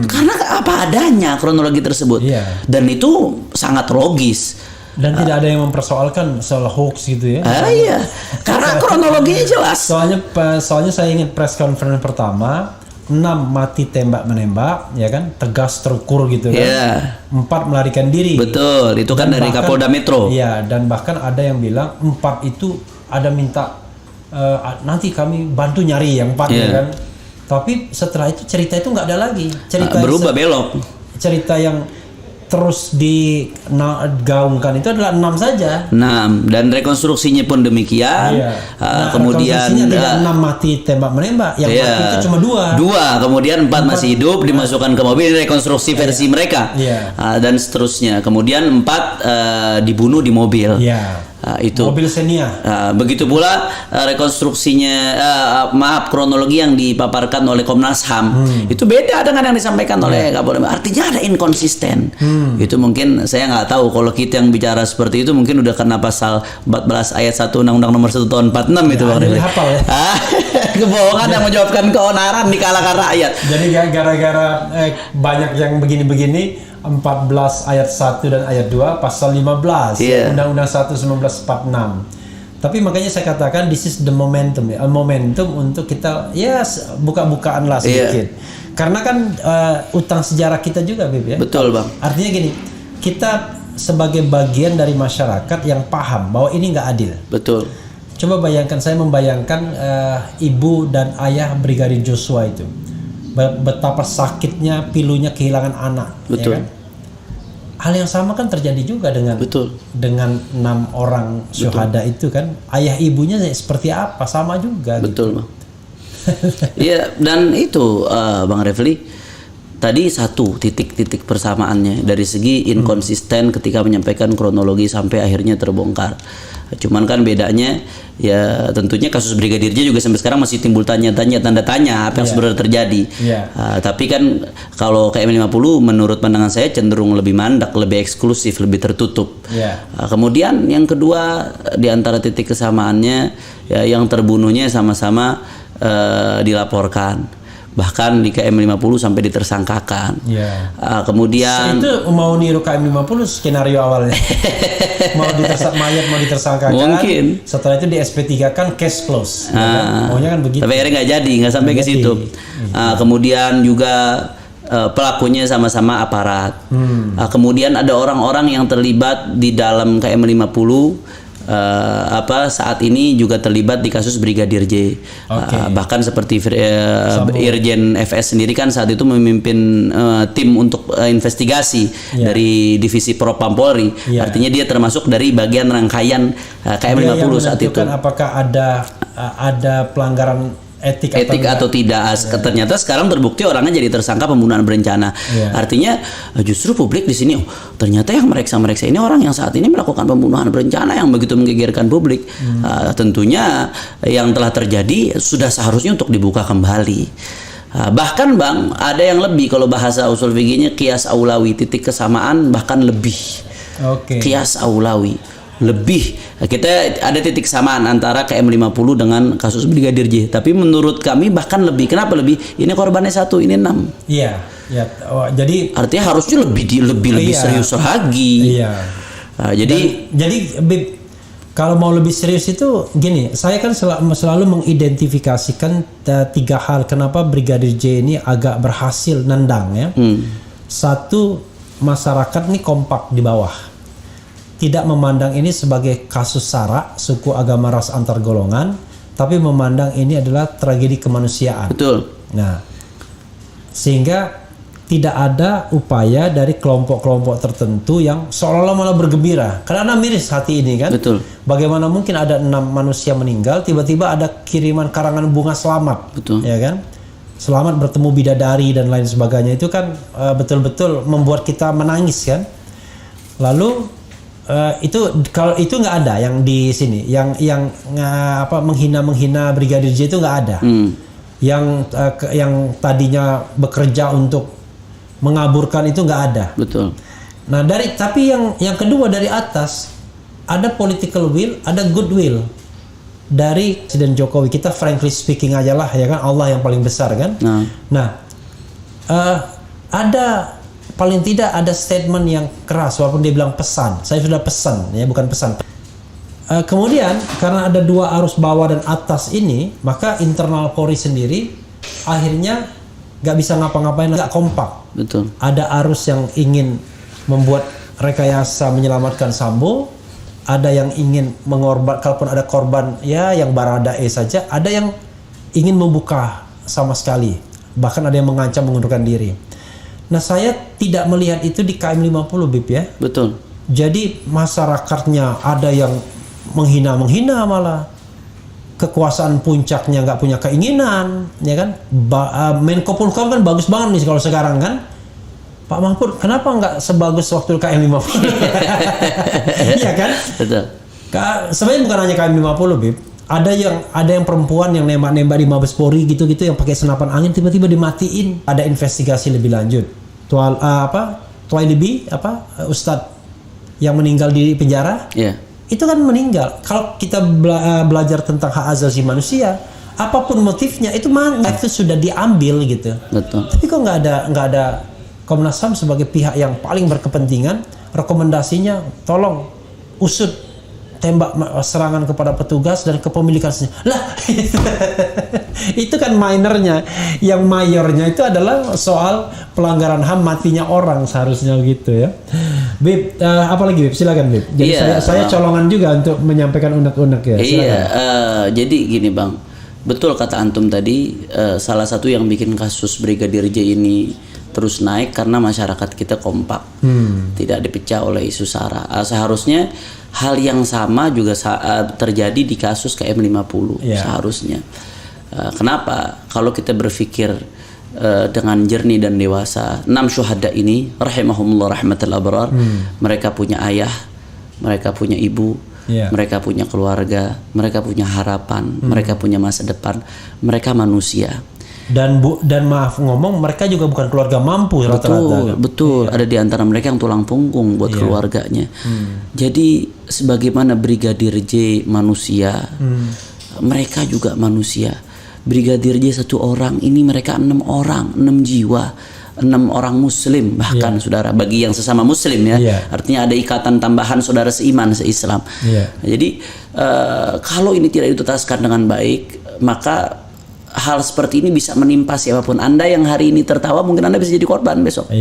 karena apa adanya kronologi tersebut, dan itu sangat logis dan tidak ada yang mempersoalkan soal hoax gitu ya. Iya, karena kronologinya jelas. Soalnya saya ingat press conference pertama, 6 mati tembak menembak, ya kan, tegas terukur gitu kan. 4 melarikan diri. Betul, itu kan dari Kapolda Metro. Iya, dan bahkan ada yang bilang 4 itu ada minta nanti kami bantu nyari yang 4 ya kan. Tapi setelah itu cerita itu nggak ada lagi. Cerita berubah belok. Cerita yang terus digaungkan itu adalah 6 saja. 6 dan rekonstruksinya pun demikian. Iya. Kemudian rekonstruksinya tidak 6 mati tembak menembak, yang iya, mati itu cuma 2. 2, kemudian 4 masih hidup dimasukkan ke mobil, rekonstruksi versi mereka. Iya. Dan seterusnya. Kemudian 4 dibunuh di mobil. Iya. Itu. Mobil Xenia. Begitu pula rekonstruksinya, kronologi yang dipaparkan oleh Komnas HAM itu beda dengan yang disampaikan oleh Kapolri. Artinya ada inkonsisten. Itu mungkin saya nggak tahu kalau kita yang bicara seperti itu mungkin udah kena pasal 14 ayat 1 Undang-Undang Nomor 1 Tahun 46 itu Bang Refli. Hafal ya. Kebohongan yang menyebabkan keonaran di kalangan rakyat. Jadi gara-gara banyak yang begini-begini, 14 ayat 1 dan ayat 2 pasal 15 Undang-Undang 1 1946. Tapi makanya saya katakan this is the momentum ya, momentum untuk kita buka-bukaan lah sedikit. Karena kan utang sejarah kita juga Bib ya. Betul Bang. Artinya gini, kita sebagai bagian dari masyarakat yang paham bahwa ini nggak adil. Betul. Coba bayangkan, saya membayangkan ibu dan ayah Brigadir Joshua itu. Betapa sakitnya pilunya kehilangan anak. Betul. Ya kan? Hal yang sama kan terjadi juga dengan Betul. dengan 6 orang syuhada itu kan. Ayah ibunya seperti apa, sama juga. Betul Bang. Iya, dan itu Bang Refli tadi satu titik-titik persamaannya dari segi inkonsisten ketika menyampaikan kronologi sampai akhirnya terbongkar. Cuman kan bedanya ya tentunya kasus Brigadir J juga sampai sekarang masih timbul tanda tanya apa yang sebenarnya terjadi. Tapi kan kalau KM50 menurut pandangan saya cenderung lebih mandak, lebih eksklusif, lebih tertutup. Kemudian yang kedua di antara titik kesamaannya ya yang terbunuhnya sama-sama dilaporkan. Bahkan di KM50 sampai ditersangkakan. Kemudian itu mau niru KM50 skenario awalnya. Mayat mau ditersangkakan. Mungkin. Setelah itu di SP3 kan case close. Maunya kan begitu. Tapi akhirnya nggak jadi, nggak sampai ke situ. Kemudian juga pelakunya sama-sama aparat. Kemudian ada orang-orang yang terlibat di dalam KM50. Saat ini juga terlibat di kasus Brigadir J. Bahkan seperti Irjen FS sendiri kan saat itu memimpin tim untuk investigasi dari divisi Propam Polri. Artinya dia termasuk dari bagian rangkaian KM50 saat itu. Apakah ada pelanggaran etik atau tidak. Ternyata sekarang terbukti orangnya jadi tersangka pembunuhan berencana. Artinya justru publik di sini ternyata yang mereksa ini orang yang saat ini melakukan pembunuhan berencana yang begitu menggegerkan publik. Tentunya yang telah terjadi sudah seharusnya untuk dibuka kembali. Bahkan Bang, ada yang lebih kalau bahasa usul fikihnya qiyas aulawi, titik kesamaan bahkan lebih. Qiyas aulawi. Lebih, kita ada titik samaan antara KM50 dengan kasus Brigadir J. Tapi menurut kami bahkan lebih. Kenapa lebih? Ini korbannya 1, ini 6. Jadi artinya harusnya lebih serius lagi. Jadi Bib, kalau mau lebih serius itu gini, saya kan selalu mengidentifikasikan 3 hal kenapa Brigadir J ini agak berhasil nendang ya. Satu, masyarakat ini kompak di bawah. Tidak memandang ini sebagai kasus sara, suku, agama, ras antar golongan, tapi memandang ini adalah tragedi kemanusiaan. Betul. Nah, sehingga tidak ada upaya dari kelompok-kelompok tertentu yang seolah-olah malah bergembira. Karena miris hati ini kan. Betul. Bagaimana mungkin ada 6 manusia meninggal, tiba-tiba ada kiriman karangan bunga selamat. Betul. Ya kan? Selamat bertemu bidadari dan lain sebagainya. Itu kan betul-betul membuat kita menangis kan. Lalu kalau itu nggak ada yang di sini, yang menghina Brigadir J itu nggak ada. Yang tadinya bekerja untuk mengaburkan itu nggak ada. Betul. Nah tapi yang kedua dari atas ada political will, ada goodwill dari Presiden Jokowi. Kita frankly speaking aja lah ya kan, Allah yang paling besar kan. Ada paling tidak ada statement yang keras walaupun dia bilang pesan. Saya sudah pesan ya, bukan pesan. Kemudian karena ada 2 arus bawah dan atas ini, maka internal Polri sendiri akhirnya nggak bisa ngapa-ngapain, nggak kompak. Betul. Ada arus yang ingin membuat rekayasa menyelamatkan Sambo, ada yang ingin mengorban, kalaupun ada korban ya yang Baradae saja, ada yang ingin membuka sama sekali, bahkan ada yang mengancam mengundurkan diri. Nah, saya tidak melihat itu di KM 50, Bib ya. Betul. Jadi masyarakatnya ada yang menghina malah. Kekuasaan puncaknya nggak punya keinginan, ya kan? Menko Polhukam kan bagus banget nih kalau sekarang kan. Pak Mahfud, kenapa nggak sebagus waktu KM 50? Iya kan? Betul. Sebenarnya bukan hanya KM 50, Bib. Ada yang perempuan yang nembak-nembak di Mabes Polri gitu-gitu yang pakai senapan angin tiba-tiba dimatiin. Ada investigasi lebih lanjut. Ustadz yang meninggal di penjara. Iya. Itu kan meninggal. Kalau kita belajar tentang hak asasi manusia, apapun motifnya itu sudah diambil gitu. Betul. Tapi kok nggak ada Komnas HAM sebagai pihak yang paling berkepentingan, rekomendasinya tolong usut tembak serangan kepada petugas dan kepemilikan senjata. Lah, itu kan minornya. Yang mayornya itu adalah soal pelanggaran HAM, matinya orang seharusnya gitu ya. Bib, apa lagi Bib? Silakan Bib. Jadi saya colongan juga untuk menyampaikan unek-unek ya. Silakan. Iya, jadi gini Bang, betul kata antum tadi, salah satu yang bikin kasus Brigadir J ini terus naik karena masyarakat kita kompak, tidak dipecah oleh isu SARA. Seharusnya hal yang sama juga terjadi di kasus KM 50 seharusnya. Kenapa? Kalau kita berpikir dengan jernih dan dewasa, 6 syuhada ini rahimahumullah rahmatul abrar, mereka punya ayah, mereka punya ibu, mereka punya keluarga, mereka punya harapan, mereka punya masa depan, mereka manusia. Dan maaf ngomong, mereka juga bukan keluarga mampu rata-rata. Betul. Ada di antara mereka yang tulang punggung buat keluarganya. Jadi sebagaimana Brigadir J manusia, mereka juga manusia. Brigadir J 1 orang, ini mereka 6 orang, 6 jiwa, 6 orang muslim bahkan saudara, bagi yang sesama muslim ya. Artinya ada ikatan tambahan saudara seiman, seislam. Jadi kalau ini tidak ditutaskan dengan baik, maka hal seperti ini bisa menimpa siapapun. Anda yang hari ini tertawa, mungkin Anda bisa jadi korban besok.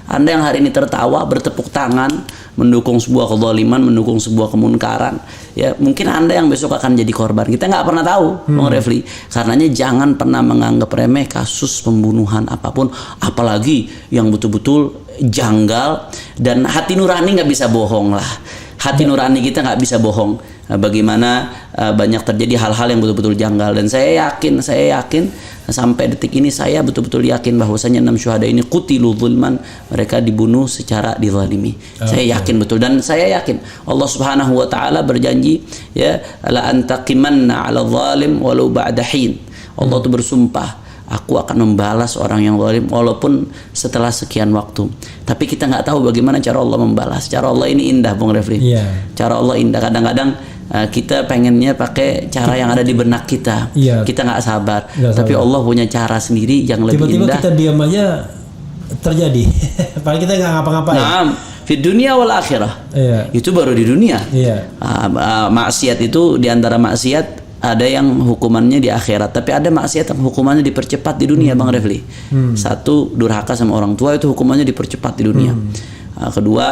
Anda yang hari ini tertawa, bertepuk tangan, mendukung sebuah kezaliman, mendukung sebuah kemunkaran, ya mungkin Anda yang besok akan jadi korban. Kita nggak pernah tahu, Bang Refli. Karenanya jangan pernah menganggap remeh kasus pembunuhan apapun, apalagi yang betul-betul janggal, dan hati nurani nggak bisa bohong lah. Hati nurani kita nggak bisa bohong. Bagaimana banyak terjadi hal-hal yang betul-betul janggal, dan saya yakin sampai detik ini saya betul-betul yakin bahwasanya 6 syuhada ini qutilu zulman, mereka dibunuh secara dizalimi. Saya yakin betul, dan saya yakin Allah Subhanahu wa taala berjanji ya, la antaqimanna 'ala zalim walau ba'da hin. Allah tuh bersumpah, aku akan membalas orang yang zalim walaupun setelah sekian waktu. Tapi kita nggak tahu bagaimana cara Allah membalas. Cara Allah ini indah, Bung Refli. Cara Allah indah. Kadang-kadang kita pengennya pakai cara yang ada di benak kita. Kita nggak sabar. Tapi Allah punya cara sendiri yang lebih indah. Tiba-tiba kita diam aja terjadi. Padahal kita nggak ngapa-ngapain. Naam, di dunia wal akhirah. Itu baru di dunia. Maksiat itu, diantara maksiat ada yang hukumannya di akhirat, tapi ada maksiat yang hukumannya dipercepat di dunia, Bang Refli. Satu, durhaka sama orang tua, itu hukumannya dipercepat di dunia. Kedua,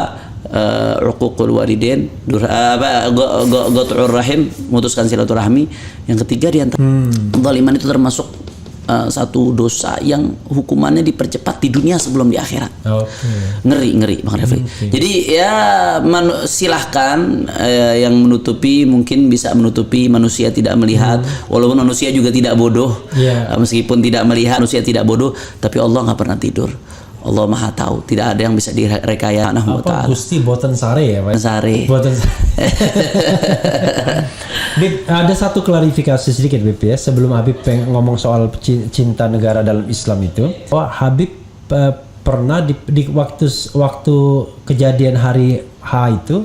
uququl walidain, qat'ur rahim, memutuskan silaturahmi. Yang ketiga, di antara zaliman itu termasuk satu dosa yang hukumannya dipercepat di dunia sebelum di akhirat. Ngeri Bang Refli. Jadi ya silahkan yang menutupi mungkin bisa menutupi, manusia tidak melihat, walaupun manusia juga tidak bodoh. Meskipun tidak melihat, manusia tidak bodoh, tapi Allah nggak pernah tidur. Allah Maha tahu, tidak ada yang bisa direkayasa. Gusti boten sare ya, Pak. Sare. Bib, ada satu klarifikasi sedikit Bib ya, sebelum Habib ngomong soal cinta negara dalam Islam itu. Habib pernah di waktu kejadian hari H itu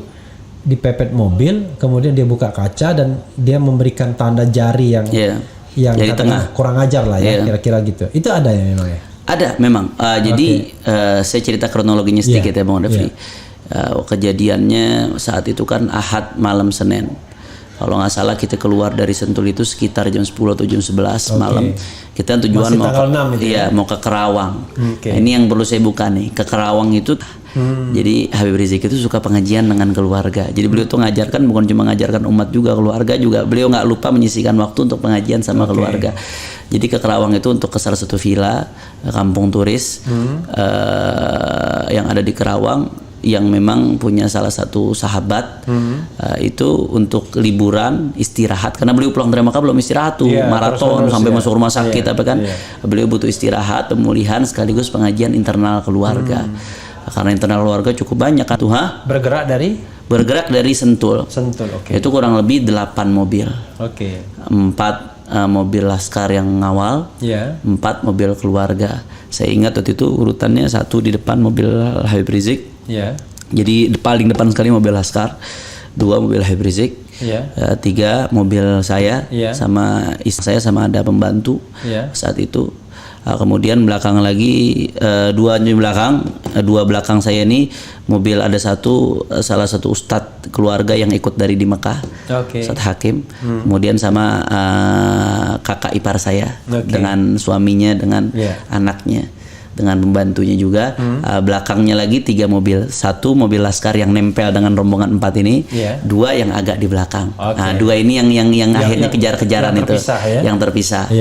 dipepet mobil, kemudian dia buka kaca dan dia memberikan tanda jari yang tengah kurang ajar lah ya, kira-kira gitu. Itu ada ya memang ya? Ada memang. Jadi saya cerita kronologinya sedikit ya Bang Refli. Kejadiannya saat itu kan Ahad malam Senin. Kalau nggak salah kita keluar dari Sentul itu sekitar jam 10 atau jam 11 malam. Kita tujuan mau ke Kerawang. Ini yang perlu saya buka nih. Ke Kerawang itu Jadi Habib Rizik itu suka pengajian dengan keluarga. Jadi beliau tuh ngajarkan, bukan cuma ngajarkan umat juga, keluarga juga. Beliau nggak lupa menyisihkan waktu untuk pengajian sama keluarga. Jadi ke Kerawang itu untuk ke salah satu villa kampung turis yang ada di Kerawang, yang memang punya salah satu sahabat itu untuk liburan istirahat, karena beliau pulang dari Makkah belum istirahat tuh, maraton sampai masuk rumah sakit apa kan. Beliau butuh istirahat, pemulihan sekaligus pengajian internal keluarga. Karena internal keluarga cukup banyak kan tuh. Bergerak dari Sentul. Itu kurang lebih 8 mobil. 4 mobil laskar yang ngawal, 4 mobil keluarga. Saya ingat waktu itu urutannya 1 di depan mobil Habib Rizik. Jadi paling depan sekali mobil laskar, 2 mobil Habib Rizik, 3 mobil saya sama istri saya sama ada pembantu saat itu. Kemudian belakang lagi 2 belakang saya ini mobil, ada salah satu ustadz keluarga yang ikut dari di Mekah, Ustadz Hakim. Kemudian sama kakak ipar saya dengan suaminya, dengan anaknya, dengan pembantunya juga. Belakangnya lagi 3 mobil, 1 mobil laskar yang nempel dengan rombongan 4 ini, 2 yang agak di belakang. Nah, 2 ini yang akhirnya kejar-kejaran itu, yang terpisah.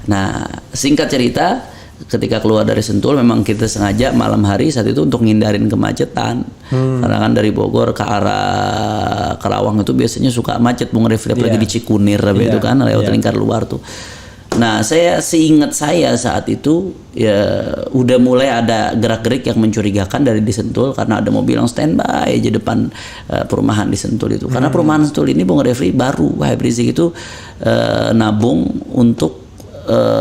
Nah, singkat cerita, ketika keluar dari Sentul memang kita sengaja malam hari saat itu untuk ngindarin kemacetan. Karena kan dari Bogor ke arah Kerawang itu biasanya suka macet, Bung Refli, apalagi di Cikunir itu kan lewat lingkar luar tuh. Nah, seingat saya saat itu ya udah mulai ada gerak-gerik yang mencurigakan dari di Sentul, karena ada mobil yang standby aja depan perumahan di Sentul itu. Karena perumahan Sentul ini, Bung Refli, baru Habib Rizik itu nabung untuk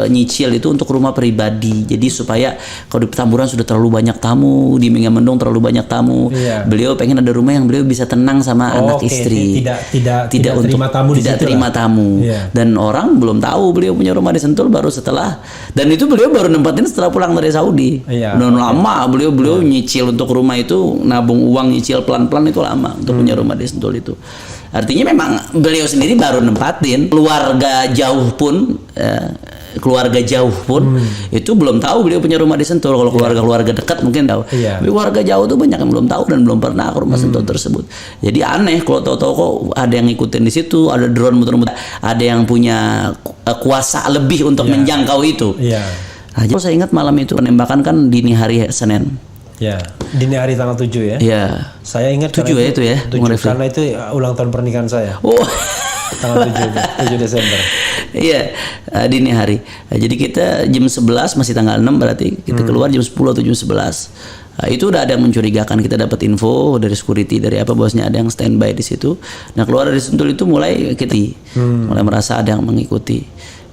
nyicil itu untuk rumah pribadi. Jadi supaya kalau di Petamburan sudah terlalu banyak tamu, di Megamendung terlalu banyak tamu, beliau pengen ada rumah yang beliau bisa tenang sama anak istri. Tidak terima tamu, Dan orang belum tahu beliau punya rumah di Sentul baru setelah, dan itu beliau baru nempatin setelah pulang dari Saudi. Udah lama beliau nyicil untuk rumah itu, nabung uang nyicil pelan-pelan itu lama untuk punya rumah di Sentul itu. Artinya memang beliau sendiri baru nempatin. Keluarga jauh pun itu belum tahu beliau punya rumah di Sentul. Kalau keluarga dekat mungkin tahu. Tapi keluarga jauh tuh banyak yang belum tahu dan belum pernah ke rumah Sentul tersebut. Jadi aneh kalau tahu-tahu kok ada yang ngikutin di situ, ada drone muter-muter, ada yang punya kuasa lebih untuk menjangkau itu. Nah, jadi saya ingat malam itu penembakan kan dini hari Senin. Dini hari tanggal 7 ya. Saya ingat 7 ya itu ya. 7, karena itu ulang tahun pernikahan saya. Tanggal 7 Desember. Dini hari. Jadi kita jam 11, masih tanggal 6 berarti kita keluar jam 10 atau jam 11. Itu udah ada yang mencurigakan, kita dapat info dari security, dari apa, bosnya ada yang standby di situ. Nah, keluar dari Sentul itu mulai kita mulai merasa ada yang mengikuti.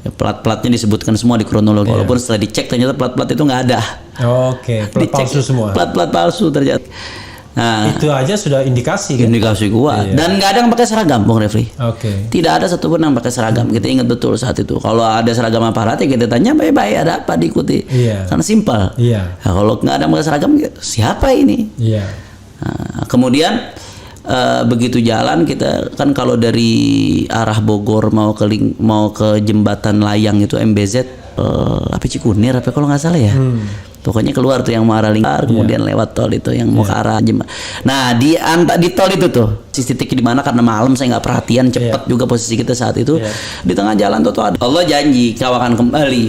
Plat-platnya disebutkan semua di kronologi, walaupun setelah dicek ternyata plat-plat itu nggak ada. Plat palsu semua. Plat palsu ternyata. Nah, itu aja sudah indikasi kan? Indikasi kuat. Dan nggak ada yang pakai seragam, Bung Refli. Tidak ada satupun yang pakai seragam. Kita ingat betul saat itu. Kalau ada seragam aparat ya kita tanya baik-baik, ada apa diikuti. Karena simpel. Nah, kalau nggak ada yang pakai seragam, siapa ini? Nah, kemudian begitu jalan kita kan, kalau dari arah Bogor mau ke jembatan layang itu MBZ Cikunir apa kalau nggak salah ya. Pokoknya keluar tuh yang mau arah lingkar, kemudian lewat tol itu yang mau ke arah jembatan. Nah, di tol itu tuh titik di mana, karena malam saya nggak perhatian, cepat juga posisi kita saat itu. Di tengah jalan tuh ada Allah janji kau akan kembali.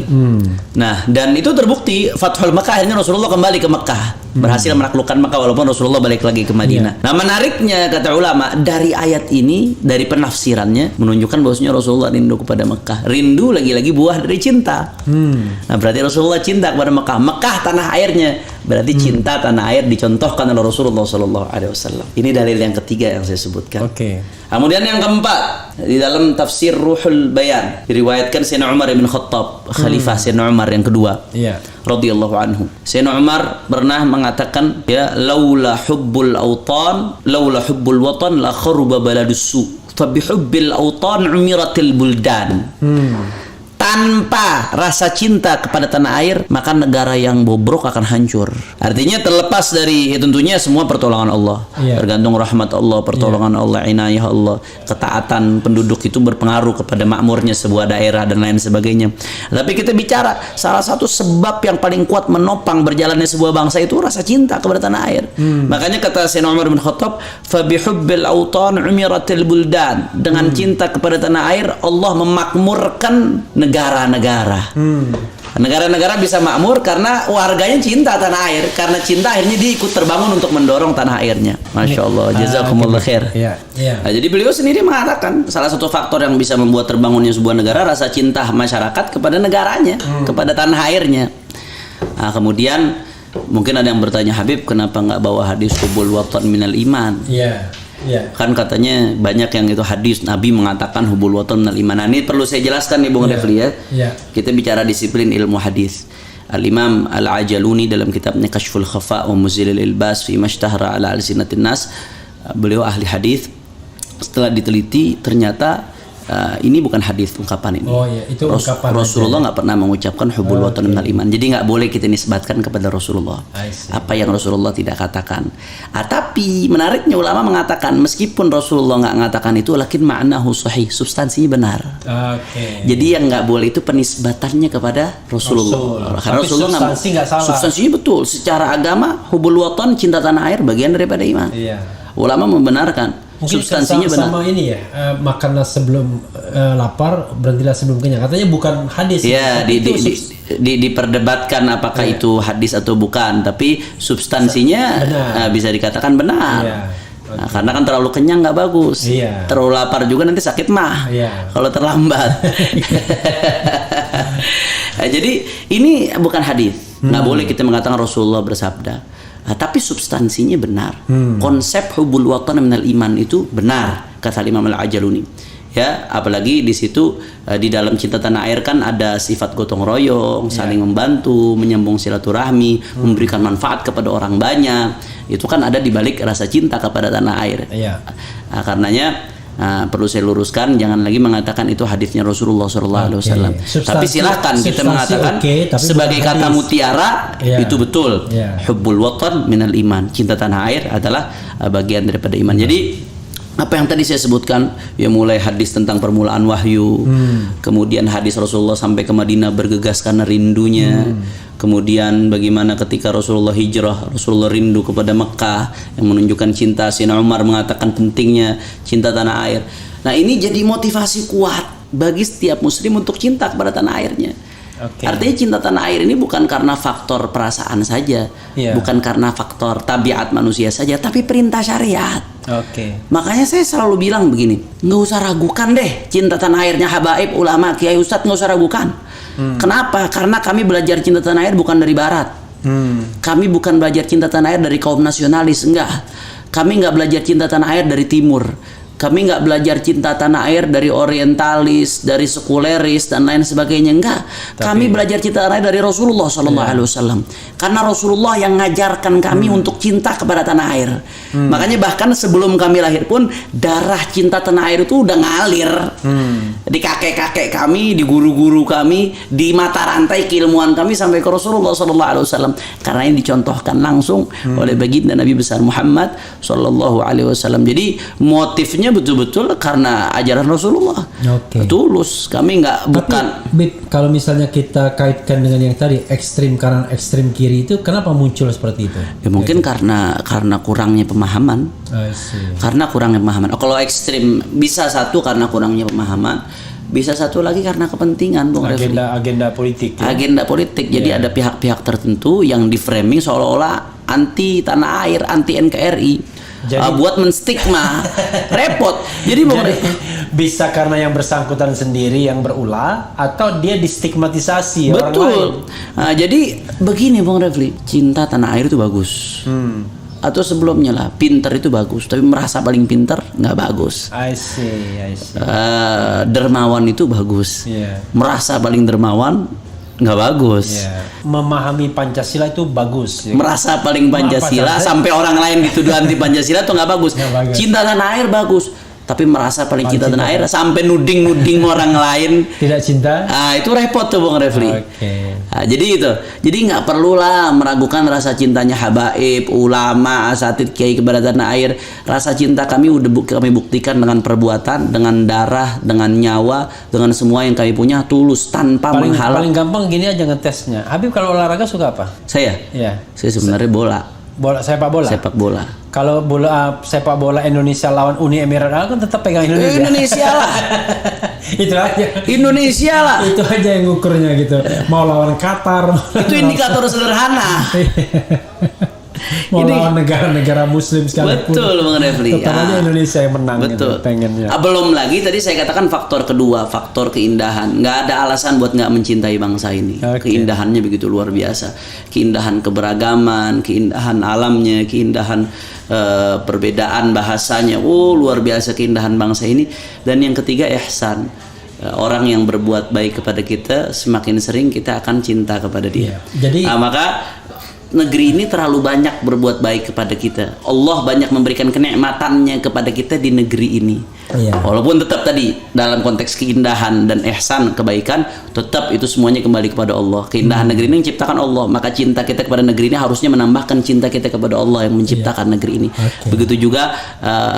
Nah, dan itu terbukti Fathul Mekah, akhirnya Rasulullah kembali ke Mekah, berhasil menaklukkan Mekah walaupun Rasulullah balik lagi ke Madinah. Nah, menariknya kata ulama dari ayat ini, dari penafsirannya menunjukkan bahwasanya Rasulullah rindu kepada Mekah. Rindu lagi-lagi buah dari cinta. Nah, berarti Rasulullah cinta kepada Mekah. Mekah tanah airnya, berarti cinta tanah air dicontohkan oleh Rasulullah SAW. Ini dalil yang ketiga yang saya sebutkan. Kemudian yang keempat, di dalam tafsir Ruhul Bayan diriwayatkan Sayyidina Umar bin Khattab, Khalifah Sayyidina Umar yang kedua, radhiyallahu anhu. Sayyidina Umar pernah mengatakan, ya laula hubbul watan la kharuba baladus su, fa bihubbil awtan umiratil buldan. tanpa rasa cinta kepada tanah air, maka negara yang bobrok akan hancur. Artinya terlepas dari tentunya semua pertolongan Allah, tergantung rahmat Allah, pertolongan Allah, inayah Allah, ketaatan penduduk itu berpengaruh kepada makmurnya sebuah daerah dan lain sebagainya. Tapi kita bicara salah satu sebab yang paling kuat menopang berjalannya sebuah bangsa itu rasa cinta kepada tanah air. Makanya kata Sayyidina Umar bin Khattab, fa bihubbil awtan umiratil buldan, dengan cinta kepada tanah air Allah memakmurkan negara-negara. Negara-negara bisa makmur karena warganya cinta tanah air. Karena cinta akhirnya dia ikut terbangun untuk mendorong tanah airnya. Masya Allah, jazakumullah khair. Nah, jadi beliau sendiri mengatakan salah satu faktor yang bisa membuat terbangunnya sebuah negara rasa cinta masyarakat kepada negaranya, kepada tanah airnya. Nah, kemudian mungkin ada yang bertanya, Habib, kenapa nggak bawa hadis hubul watan minal iman? Kan katanya banyak yang itu hadis Nabi mengatakan hubul watan minal iman. Nah, ini perlu saya jelaskan nih Bung Refli ya. Kita bicara disiplin ilmu hadis. Al-Imam Al-Ajaluni dalam kitabnya Kashful Khafa wa Muzilil Ilbas fi mashtahara ala alsinatin nas, beliau ahli hadis. Setelah diteliti ternyata ini bukan hadis ungkapan ini. Itu ungkapan Rasulullah nggak pernah mengucapkan hubul watan minal iman. Jadi nggak boleh kita nisbatkan kepada Rasulullah apa yang Rasulullah tidak katakan. Tapi menariknya ulama mengatakan meskipun Rasulullah nggak mengatakan itu, lakin ma'nahu sahih, substansinya benar. Jadi yang nggak boleh itu penisbatannya kepada Rasulullah. Karena Rasulullah substansi nggak salah. Substansinya betul. Secara agama hubul watan, cinta tanah air, bagian daripada iman. Ulama membenarkan. Mungkin Substansinya sama ini ya, makanlah sebelum lapar, berhentilah sebelum kenyang. Katanya bukan hadis. Diperdebatkan apakah itu hadis atau bukan, tapi substansinya bisa dikatakan benar. Nah, karena kan terlalu kenyang nggak bagus, terlalu lapar juga nanti sakit mah kalau terlambat. Nah, jadi ini bukan hadis, nggak boleh kita mengatakan Rasulullah bersabda. Nah, tapi substansinya benar. Konsep hubul watan minal iman itu benar kata Imam Al-Ajaluni. Ya, apalagi di situ di dalam cinta tanah air kan ada sifat gotong royong, saling membantu, menyambung silaturahmi, memberikan manfaat kepada orang banyak. Itu kan ada di balik rasa cinta kepada tanah air. Nah, karenanya perlu saya luruskan, jangan lagi mengatakan itu hadisnya Rasulullah SAW. Tapi silahkan kita mengatakan sebagai kata mutiara itu betul. Hubbul watan minal iman, cinta tanah air adalah bagian daripada iman. Jadi apa yang tadi saya sebutkan, ya mulai hadis tentang permulaan wahyu, kemudian hadis Rasulullah sampai ke Madinah bergegas karena rindunya, kemudian bagaimana ketika Rasulullah hijrah, Rasulullah rindu kepada Mekah yang menunjukkan cinta. Sayyidina Umar mengatakan pentingnya cinta tanah air. Nah, ini jadi motivasi kuat bagi setiap muslim untuk cinta kepada tanah airnya. Artinya cinta tanah air ini bukan karena faktor perasaan saja, bukan karena faktor tabiat manusia saja, tapi perintah syariat. Makanya saya selalu bilang begini, nggak usah ragukan deh cinta tanah airnya habaib, ulama, kiai, ustadz, nggak usah ragukan. Kenapa? Karena kami belajar cinta tanah air bukan dari barat. Kami bukan belajar cinta tanah air dari kaum nasionalis, enggak. Kami nggak belajar cinta tanah air dari timur. Kami nggak belajar cinta tanah air dari orientalis, dari sekuleris dan lain sebagainya, enggak. Kami belajar cinta tanah air dari Rasulullah SAW. Karena Rasulullah yang ngajarkan kami untuk cinta kepada tanah air. Makanya bahkan sebelum kami lahir pun darah cinta tanah air itu udah ngalir di kakek-kakek kami, di guru-guru kami, di mata rantai keilmuan kami sampai ke Rasulullah SAW. Karena ini dicontohkan langsung oleh baginda Nabi besar Muhammad SAW. Jadi motifnya betul-betul karena ajaran Rasulullah. Tulus. Kami nggak bukan. Kalau misalnya kita kaitkan dengan yang tadi ekstrim kanan ekstrim kiri itu, kenapa muncul seperti itu? Ya mungkin karena kurangnya pemahaman. Karena kurangnya pemahaman. Kalau ekstrim bisa satu karena kurangnya pemahaman, bisa satu lagi karena kepentingan, Bung Refli. Agenda politik. Agenda politik. Jadi ada pihak-pihak tertentu yang di framing seolah-olah anti tanah air, anti NKRI. Buat menstigma. Repot. Jadi bisa karena yang bersangkutan sendiri yang berulah, atau dia distigmatisasi orang lain. Nah, jadi begini Bung Refli, cinta tanah air itu bagus. Atau sebelumnya lah, pinter itu bagus, tapi merasa paling pinter nggak bagus. I see. Dermawan itu bagus. Merasa paling dermawan nggak bagus. Memahami Pancasila itu bagus. Merasa paling Pancasila sampai orang lain dituduh anti Pancasila itu nggak bagus. Cinta tanah air bagus. tapi merasa paling cinta cinta. tanah air sampai nuding orang lain Tidak cinta? itu repot tuh Bung Refli. Oke. Jadi itu, jadi nggak perlulah meragukan rasa cintanya habaib, ulama, asatid, kiai kepada tanah air. Rasa cinta kami udah kami buktikan dengan perbuatan, dengan darah, dengan nyawa, dengan semua yang kami punya, tulus tanpa menghalang. Paling gampang gini aja ngetesnya. Habib kalau olahraga suka apa? Saya Iya. sebenarnya bola, Sepak bola. sepak bola. Kalau bola sepak bola Indonesia lawan Uni Emirat Arab kan tetap pegang Indonesia. Indonesia lah, Itu aja. Indonesia lah. Itu aja yang ukurnya gitu. Mau lawan Qatar, Itu indikator sederhana. mau Ini- lawan negara-negara Muslim sekalipun. Betul Bang Refli. Tetap aja Indonesia yang menang. Betul. Gitu, pengennya. Belum lagi tadi saya katakan faktor kedua, faktor keindahan. Nggak ada alasan buat nggak mencintai bangsa ini. Oke. Keindahannya begitu luar biasa. Keindahan keberagaman, keindahan alamnya, keindahan perbedaan bahasanya. Luar biasa keindahan bangsa ini. Dan yang ketiga ihsan. Orang yang berbuat baik kepada kita, semakin sering kita akan cinta kepada dia. Iya. Jadi- maka negeri ini terlalu banyak berbuat baik kepada kita. Allah banyak memberikan kenikmatannya kepada kita di negeri ini. Iya. Walaupun tetap tadi dalam konteks keindahan dan ihsan kebaikan, tetap itu semuanya kembali kepada Allah. Keindahan negeri ini menciptakan Allah, maka cinta kita kepada negeri ini harusnya menambahkan cinta kita kepada Allah yang menciptakan negeri ini. Oke. Begitu juga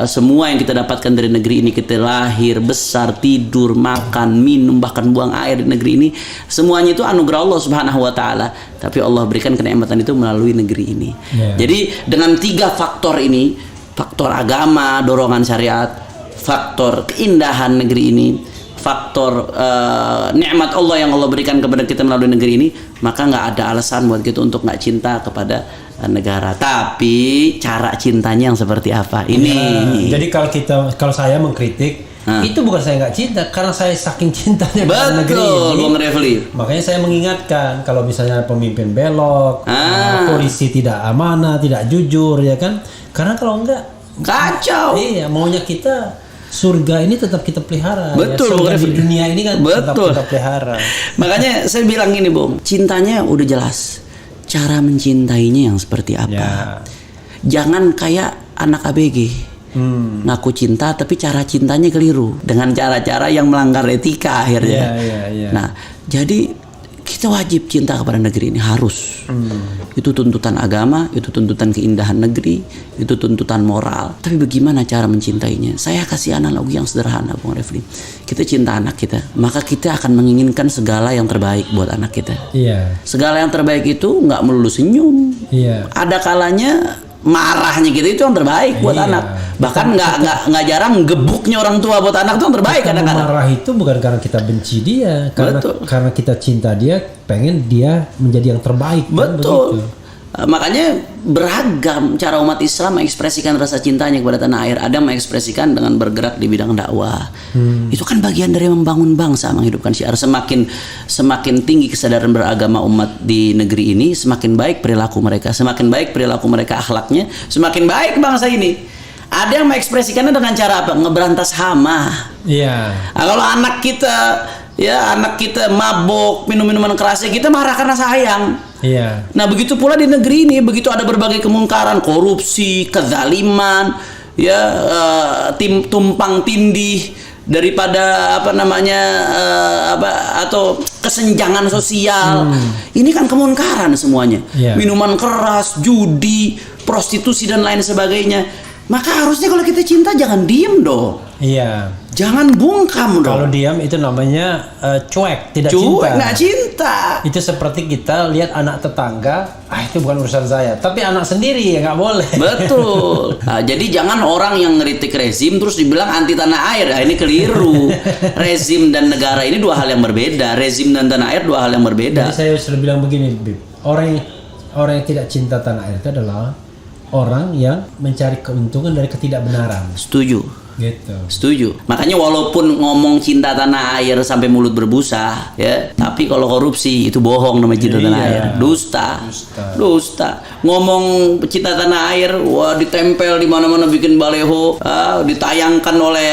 semua yang kita dapatkan dari negeri ini, kita lahir, besar, tidur, makan, minum, bahkan buang air di negeri ini, semuanya itu anugerah Allah Subhanahu wa taala. Tapi Allah berikan kenikmatan itu melalui negeri ini. Iya. Jadi dengan 3 faktor ini, faktor agama, dorongan syariat, faktor keindahan negeri ini, faktor nikmat Allah yang Allah berikan kepada kita melalui negeri ini, maka nggak ada alasan buat kita untuk nggak cinta kepada negara. Tapi cara cintanya yang seperti apa? Ini. Jadi kalau saya mengkritik, itu bukan saya nggak cinta, karena saya saking cintanya kepada negeri Betul, ini. Bung Refli. Makanya saya mengingatkan kalau misalnya pemimpin belok, polisi tidak amanah, tidak jujur, ya kan? Karena kalau enggak, Kacau. iya, maunya kita surga ini tetap kita pelihara. Betul, ya. Surga Bung di Refli. dunia ini kan tetap Betul. kita pelihara. Makanya saya bilang gini, Bung, cintanya udah jelas. Cara mencintainya yang seperti apa? Ya. Jangan kayak anak ABG. Ngaku cinta tapi cara cintanya keliru dengan cara-cara yang melanggar etika akhirnya. Iya. Nah, jadi kita wajib cinta kepada negeri ini, harus. Itu tuntutan agama, itu tuntutan keindahan negeri, itu tuntutan moral. Tapi bagaimana cara mencintainya? Saya kasih analogi yang sederhana, Bung Refli. Kita cinta anak kita, maka kita akan menginginkan segala yang terbaik buat anak kita. Iya. Segala yang terbaik itu nggak melulu senyum. Iya. Ada kalanya marahnya kita itu yang terbaik buat Iya. anak. Bahkan nggak jarang gebuknya orang tua buat anak itu yang terbaik Kita kadang-kadang. marah itu bukan karena kita benci dia, Betul. karena kita cinta dia, pengen dia menjadi yang terbaik. kan, Betul. begitu. Makanya beragam cara umat Islam mengekspresikan rasa cintanya kepada tanah air. Ada yang mengekspresikan dengan bergerak di bidang dakwah. Itu kan bagian dari membangun bangsa, menghidupkan syiar. Semakin tinggi kesadaran beragama umat di negeri ini, semakin baik perilaku mereka. Semakin baik perilaku mereka, akhlaknya, semakin baik bangsa ini. Ada yang mengekspresikannya dengan cara apa? Ngeberantas hama. Iya. Nah, kalau anak kita mabok, minum minuman kerasnya, kita marah karena sayang. Iya. Nah, begitu pula di negeri ini, begitu ada berbagai kemungkaran, korupsi, kezaliman, tumpang tindih daripada atau kesenjangan sosial. Ini kan kemungkaran semuanya. Iya. Minuman keras, judi, prostitusi dan lain sebagainya. Maka harusnya kalau kita cinta jangan diem dong. Iya. Jangan bungkam dong. Kalau diam itu namanya cuek, tidak Cuek, cinta. nggak cinta. Itu seperti kita lihat anak tetangga, itu bukan urusan saya. Tapi anak sendiri ya nggak boleh. Betul. Nah, jadi jangan orang yang ngeritik rezim terus dibilang anti tanah air. Nah, ini keliru. Rezim dan negara ini dua hal yang berbeda. Rezim dan tanah air dua hal yang berbeda. Jadi saya sudah bilang begini, Bib. Orang yang tidak cinta tanah air itu adalah orang yang mencari keuntungan dari ketidakbenaran. Setuju. Gitu. Setuju. Makanya walaupun ngomong cinta tanah air sampai mulut berbusa, ya, tapi kalau korupsi itu bohong namanya cinta tanah air. Dusta. Ngomong cinta tanah air, wah ditempel di mana-mana bikin baleho, ditayangkan oleh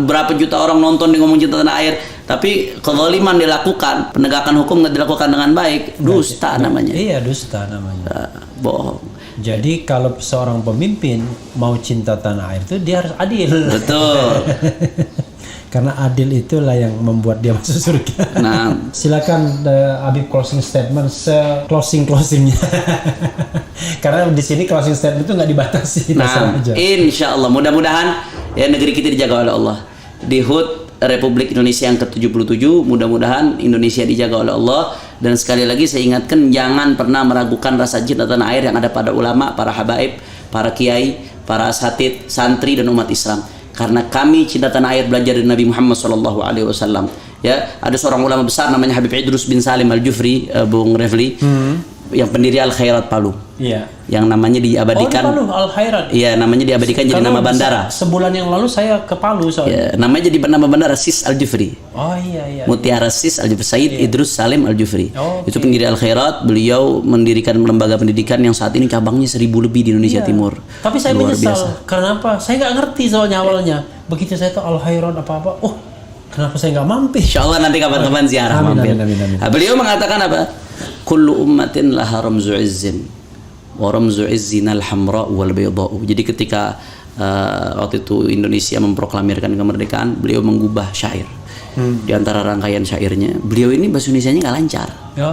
berapa juta orang nonton di ngomong cinta tanah air. Tapi kezaliman dilakukan, penegakan hukum nggak dilakukan dengan baik, dusta namanya. Iya, dusta namanya. Bohong. Jadi kalau seorang pemimpin mau cinta tanah air itu dia harus adil. Betul. Karena adil itulah yang membuat dia masuk surga. Nah, Silakan Habib closing statement closingnya. Karena di sini closing statement itu nggak dibatasi. nah, insya Allah mudah-mudahan ya negeri kita dijaga oleh Allah. Di HUT Republik Indonesia yang ke-77, mudah-mudahan Indonesia dijaga oleh Allah. Dan sekali lagi saya ingatkan, jangan pernah meragukan rasa cinta tanah air yang ada pada ulama, para habaib, para kiai, para asatid, santri dan umat Islam. Karena kami cinta tanah air belajar dari Nabi Muhammad SAW. Ya, ada seorang ulama besar namanya Habib Idrus bin Salim Al-Jufri, Bung Refli, yang pendiri Al Khairat Palu. Iya. Yang namanya diabadikan. Oh, di Palu, Al Khairat. Iya, namanya diabadikan jadi nama bandara. Sebulan yang lalu saya ke Palu soalnya. Ya, namanya jadi nama bandara Sis Al-Jufri. Oh iya. Mutiara Sis Al-Jufri, Said Idrus Salim Al-Jufri. Oh, Itu pendiri Al Khairat. Beliau mendirikan lembaga pendidikan yang saat ini cabangnya 1000 lebih di Indonesia Timur. Tapi saya Luar menyesal. biasa. Kenapa? Saya nggak ngerti soalnya awalnya. Begitu saya tahu Al Khairat apa-apa, oh kenapa saya nggak mampir? Insya Allah nanti kapan-kapan ziarah Amin, mampir. amin. Nah, beliau mengatakan apa? Kullu ummatin laha ramzu izzin wa ramzu izzina al-hamra wal bayda'u. Jadi ketika waktu itu Indonesia memproklamirkan kemerdekaan, beliau mengubah syair. Di antara rangkaian syairnya, beliau ini bahasa Indonesianya nggak lancar.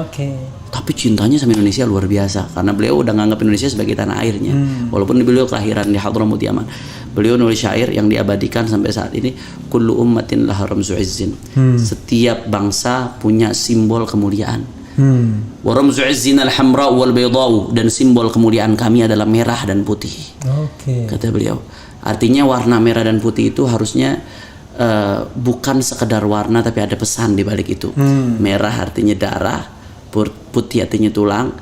Oke. Tapi cintanya sama Indonesia luar biasa karena beliau udah nganggap Indonesia sebagai tanah airnya. Walaupun beliau kelahiran di Hadramut Yaman. Beliau nulis syair yang diabadikan sampai saat ini, kullu ummatin laha ramzu izzin. Setiap bangsa punya simbol kemuliaan. Wa ramzu izzin al-hamra wal bayda'u, dan simbol kemuliaan kami adalah merah dan putih. Oke. Kata beliau. Artinya warna merah dan putih itu harusnya bukan sekedar warna tapi ada pesan di balik itu. Merah artinya darah, putih artinya tulang.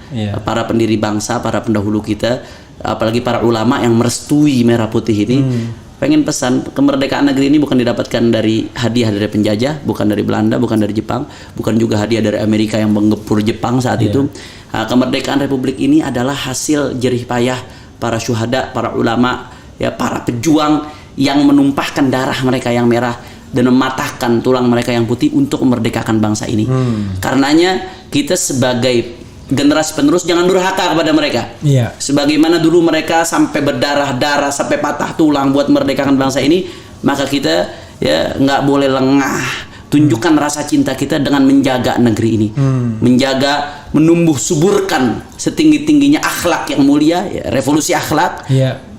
Para pendiri bangsa, para pendahulu kita, apalagi para ulama yang merestui merah putih ini, pengen pesan kemerdekaan negeri ini bukan didapatkan dari hadiah dari penjajah, bukan dari Belanda, bukan dari Jepang, bukan juga hadiah dari Amerika yang menggepur Jepang saat itu. Kemerdekaan Republik ini adalah hasil jerih payah para syuhada, para ulama, ya, para pejuang yang menumpahkan darah mereka yang merah dan mematahkan tulang mereka yang putih untuk memerdekakan bangsa ini. Karenanya kita sebagai generasi penerus jangan durhaka kepada mereka. Iya. Sebagaimana dulu mereka sampai berdarah-darah, sampai patah tulang buat memerdekakan bangsa ini, maka kita ya nggak boleh lengah. Tunjukkan rasa cinta kita dengan menjaga negeri ini, menjaga, menumbuh suburkan setinggi-tingginya akhlak yang mulia, ya, revolusi akhlak.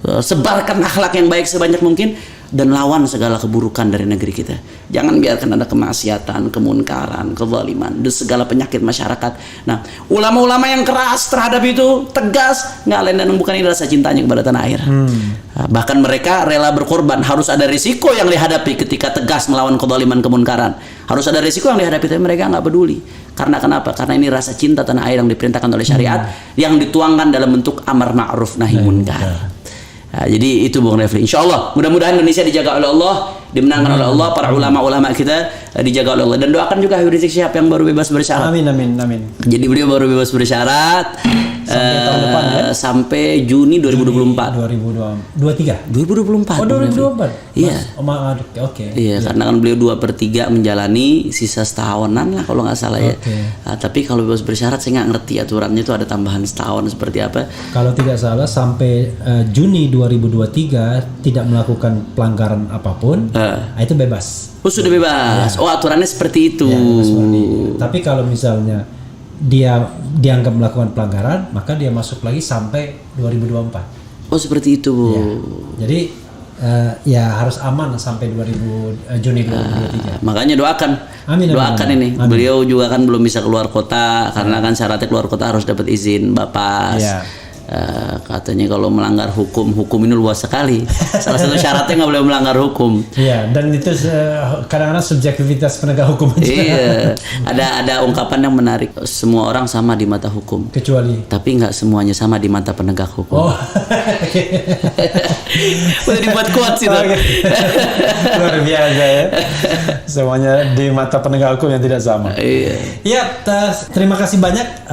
Sebarkan akhlak yang baik sebanyak mungkin dan lawan segala keburukan dari negeri kita. Jangan biarkan ada kemaksiatan, kemunkaran, kezaliman, dan segala penyakit masyarakat. Nah, ulama-ulama yang keras terhadap itu, tegas, nggak lain dan bukan ini rasa cintanya kepada tanah air. Nah, bahkan mereka rela berkorban. Harus ada risiko yang dihadapi ketika tegas melawan kezaliman, kemunkaran. Harus ada risiko yang dihadapi, tapi mereka nggak peduli. Karena kenapa? Karena ini rasa cinta tanah air yang diperintahkan oleh syariat, yang dituangkan dalam bentuk amar ma'ruf nahi munkar. Nah, jadi itu Bung Refli. Insya Allah mudah-mudahan Indonesia dijaga oleh Allah, dimenangkan oleh Allah, para ulama-ulama kita dijaga oleh Allah. Dan doakan juga Habib Rizik Syihab yang baru bebas bersyarat. Amin. Jadi beliau baru bebas bersyarat sampai tahun depan, ya? Sampai Juni 2024. 2024. Oh, 2024. Iya. Oke. Iya, karena kan beliau 2/3 menjalani, sisa setahunan lah kalau nggak salah ya. Nah, tapi kalau bebas bersyarat saya nggak ngerti aturannya itu ada tambahan setahun seperti apa. Kalau tidak salah sampai Juni 2023 tidak melakukan pelanggaran apapun, itu bebas. Oh, sudah bebas. Oh, aturannya seperti itu. Tapi kalau misalnya dia dianggap melakukan pelanggaran, maka dia masuk lagi sampai 2024. Oh, seperti itu. Jadi ya harus aman sampai Juni 2023. Makanya doakan. Doakan ini. Amin. Beliau juga kan belum bisa keluar kota karena kan syaratnya keluar kota harus dapat izin Bapas. Katanya kalau melanggar hukum ini luas sekali. Salah satu syaratnya nggak boleh melanggar hukum. Iya, dan itu kadang-kadang subjektivitas penegak hukum aja. Iya, ada ungkapan yang menarik. Semua orang sama di mata hukum. Kecuali. Tapi nggak semuanya sama di mata penegak hukum. Oh. Udah dibuat quotes itu. Luar biasa ya. Semuanya di mata penegak hukum yang tidak sama. Iya. Ya, terima kasih banyak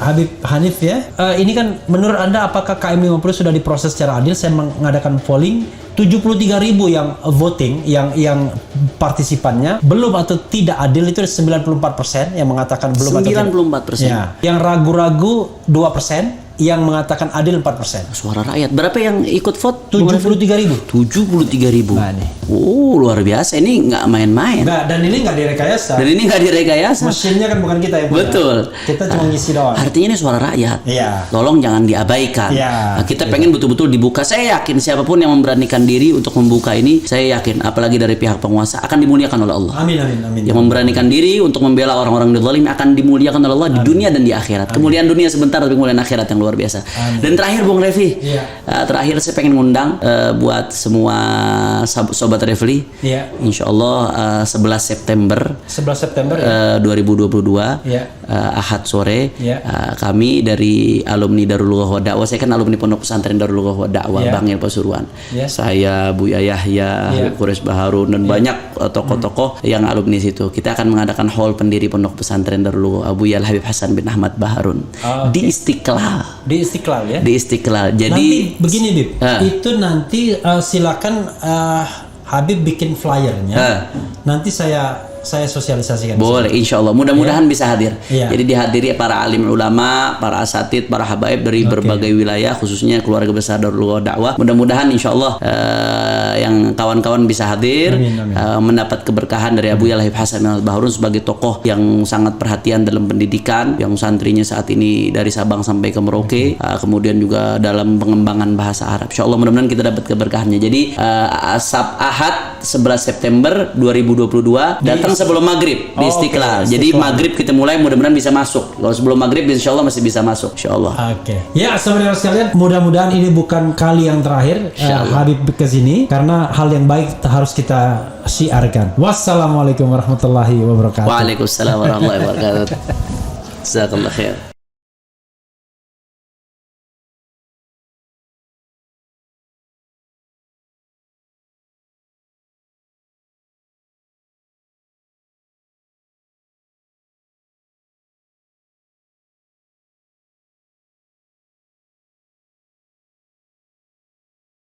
Habib Hanif ya. Ini kan menurut Anda apakah KM 50 sudah diproses secara adil? Saya mengadakan polling 73.000 yang voting, yang partisipannya belum atau tidak adil itu 94% yang mengatakan belum 94%. Ya. Yang ragu-ragu 2%. yang mengatakan adil 4%. Suara rakyat. Berapa yang ikut vote? 73.000. 73.000. Nah, nih. Oh, luar biasa. Ini nggak main-main. Enggak, dan ini nggak direkayasa. Dan ini nggak direkayasa. Mesinnya kan bukan kita yang punya. Betul. Kita cuma ngisi doang. Artinya ini suara rakyat. Iya. Tolong jangan diabaikan. Iya. Nah, kita pengen betul-betul dibuka. Saya yakin siapapun yang memberanikan diri untuk membuka ini, saya yakin apalagi dari pihak penguasa akan dimuliakan oleh Allah. Amin, amin, amin. Yang memberanikan diri untuk membela orang-orang zalim akan dimuliakan oleh Allah di dunia dan di akhirat. Kemuliaan dunia sebentar, tapi kemuliaan akhirat yang luar biasa. Dan terakhir Bung Revi, Iya. terakhir saya pengen ngundang buat semua sobat Refli. Iya. Insya Allah 11 September 11 September ya. 2022 Iya. Ahad sore, Iya. kami dari alumni Darul Lughah wa Dakwah. Saya kan alumni Pondok Pesantren Darul Lughah wa Dakwah Iya. Bangil Pasuruan. Iya. Saya Buya Yahya, Iya. Quraish Baharun dan banyak tokoh-tokoh yang alumni situ. Kita akan mengadakan haul pendiri Pondok Pesantren Darul Lughah Abu Yal Habib Hasan bin Ahmad Baharun di Istiqlal. Di Istiqlal ya. Di Istiqlal. Jadi Nanti begini Bib, Ah. itu nanti silakan Habib bikin flyernya. Nanti saya sosialisasikan. boleh, insya Allah. Mudah-mudahan bisa hadir. Iya. Jadi dihadiri para alim ulama, para asatid, para habaib dari berbagai wilayah, khususnya keluarga besar Darul Lughah Dakwah. Mudah-mudahan insya Allah yang kawan-kawan bisa hadir, Amin, amin. mendapat keberkahan dari Abu Yal Habib Hasan bin Ahmad Baharun sebagai tokoh yang sangat perhatian dalam pendidikan, yang santrinya saat ini dari Sabang sampai ke Merauke, kemudian juga dalam pengembangan bahasa Arab. Insya Allah mudah-mudahan kita dapat keberkahannya. Jadi Ahad 11 September 2022 datang sebelum maghrib di Istiqlal. oke, Jadi Istiqlal. maghrib kita mulai, mudah-mudahan bisa masuk. Kalau sebelum maghrib insya Allah masih bisa masuk, insya Allah. Oke. Ya, saudara sekalian, mudah-mudahan ini bukan kali yang terakhir Habib ke sini karena hal yang baik harus kita syiarkan. Wassalamualaikum warahmatullahi wabarakatuh. Waalaikumsalam warahmatullahi wabarakatuh. Jazakallah khair.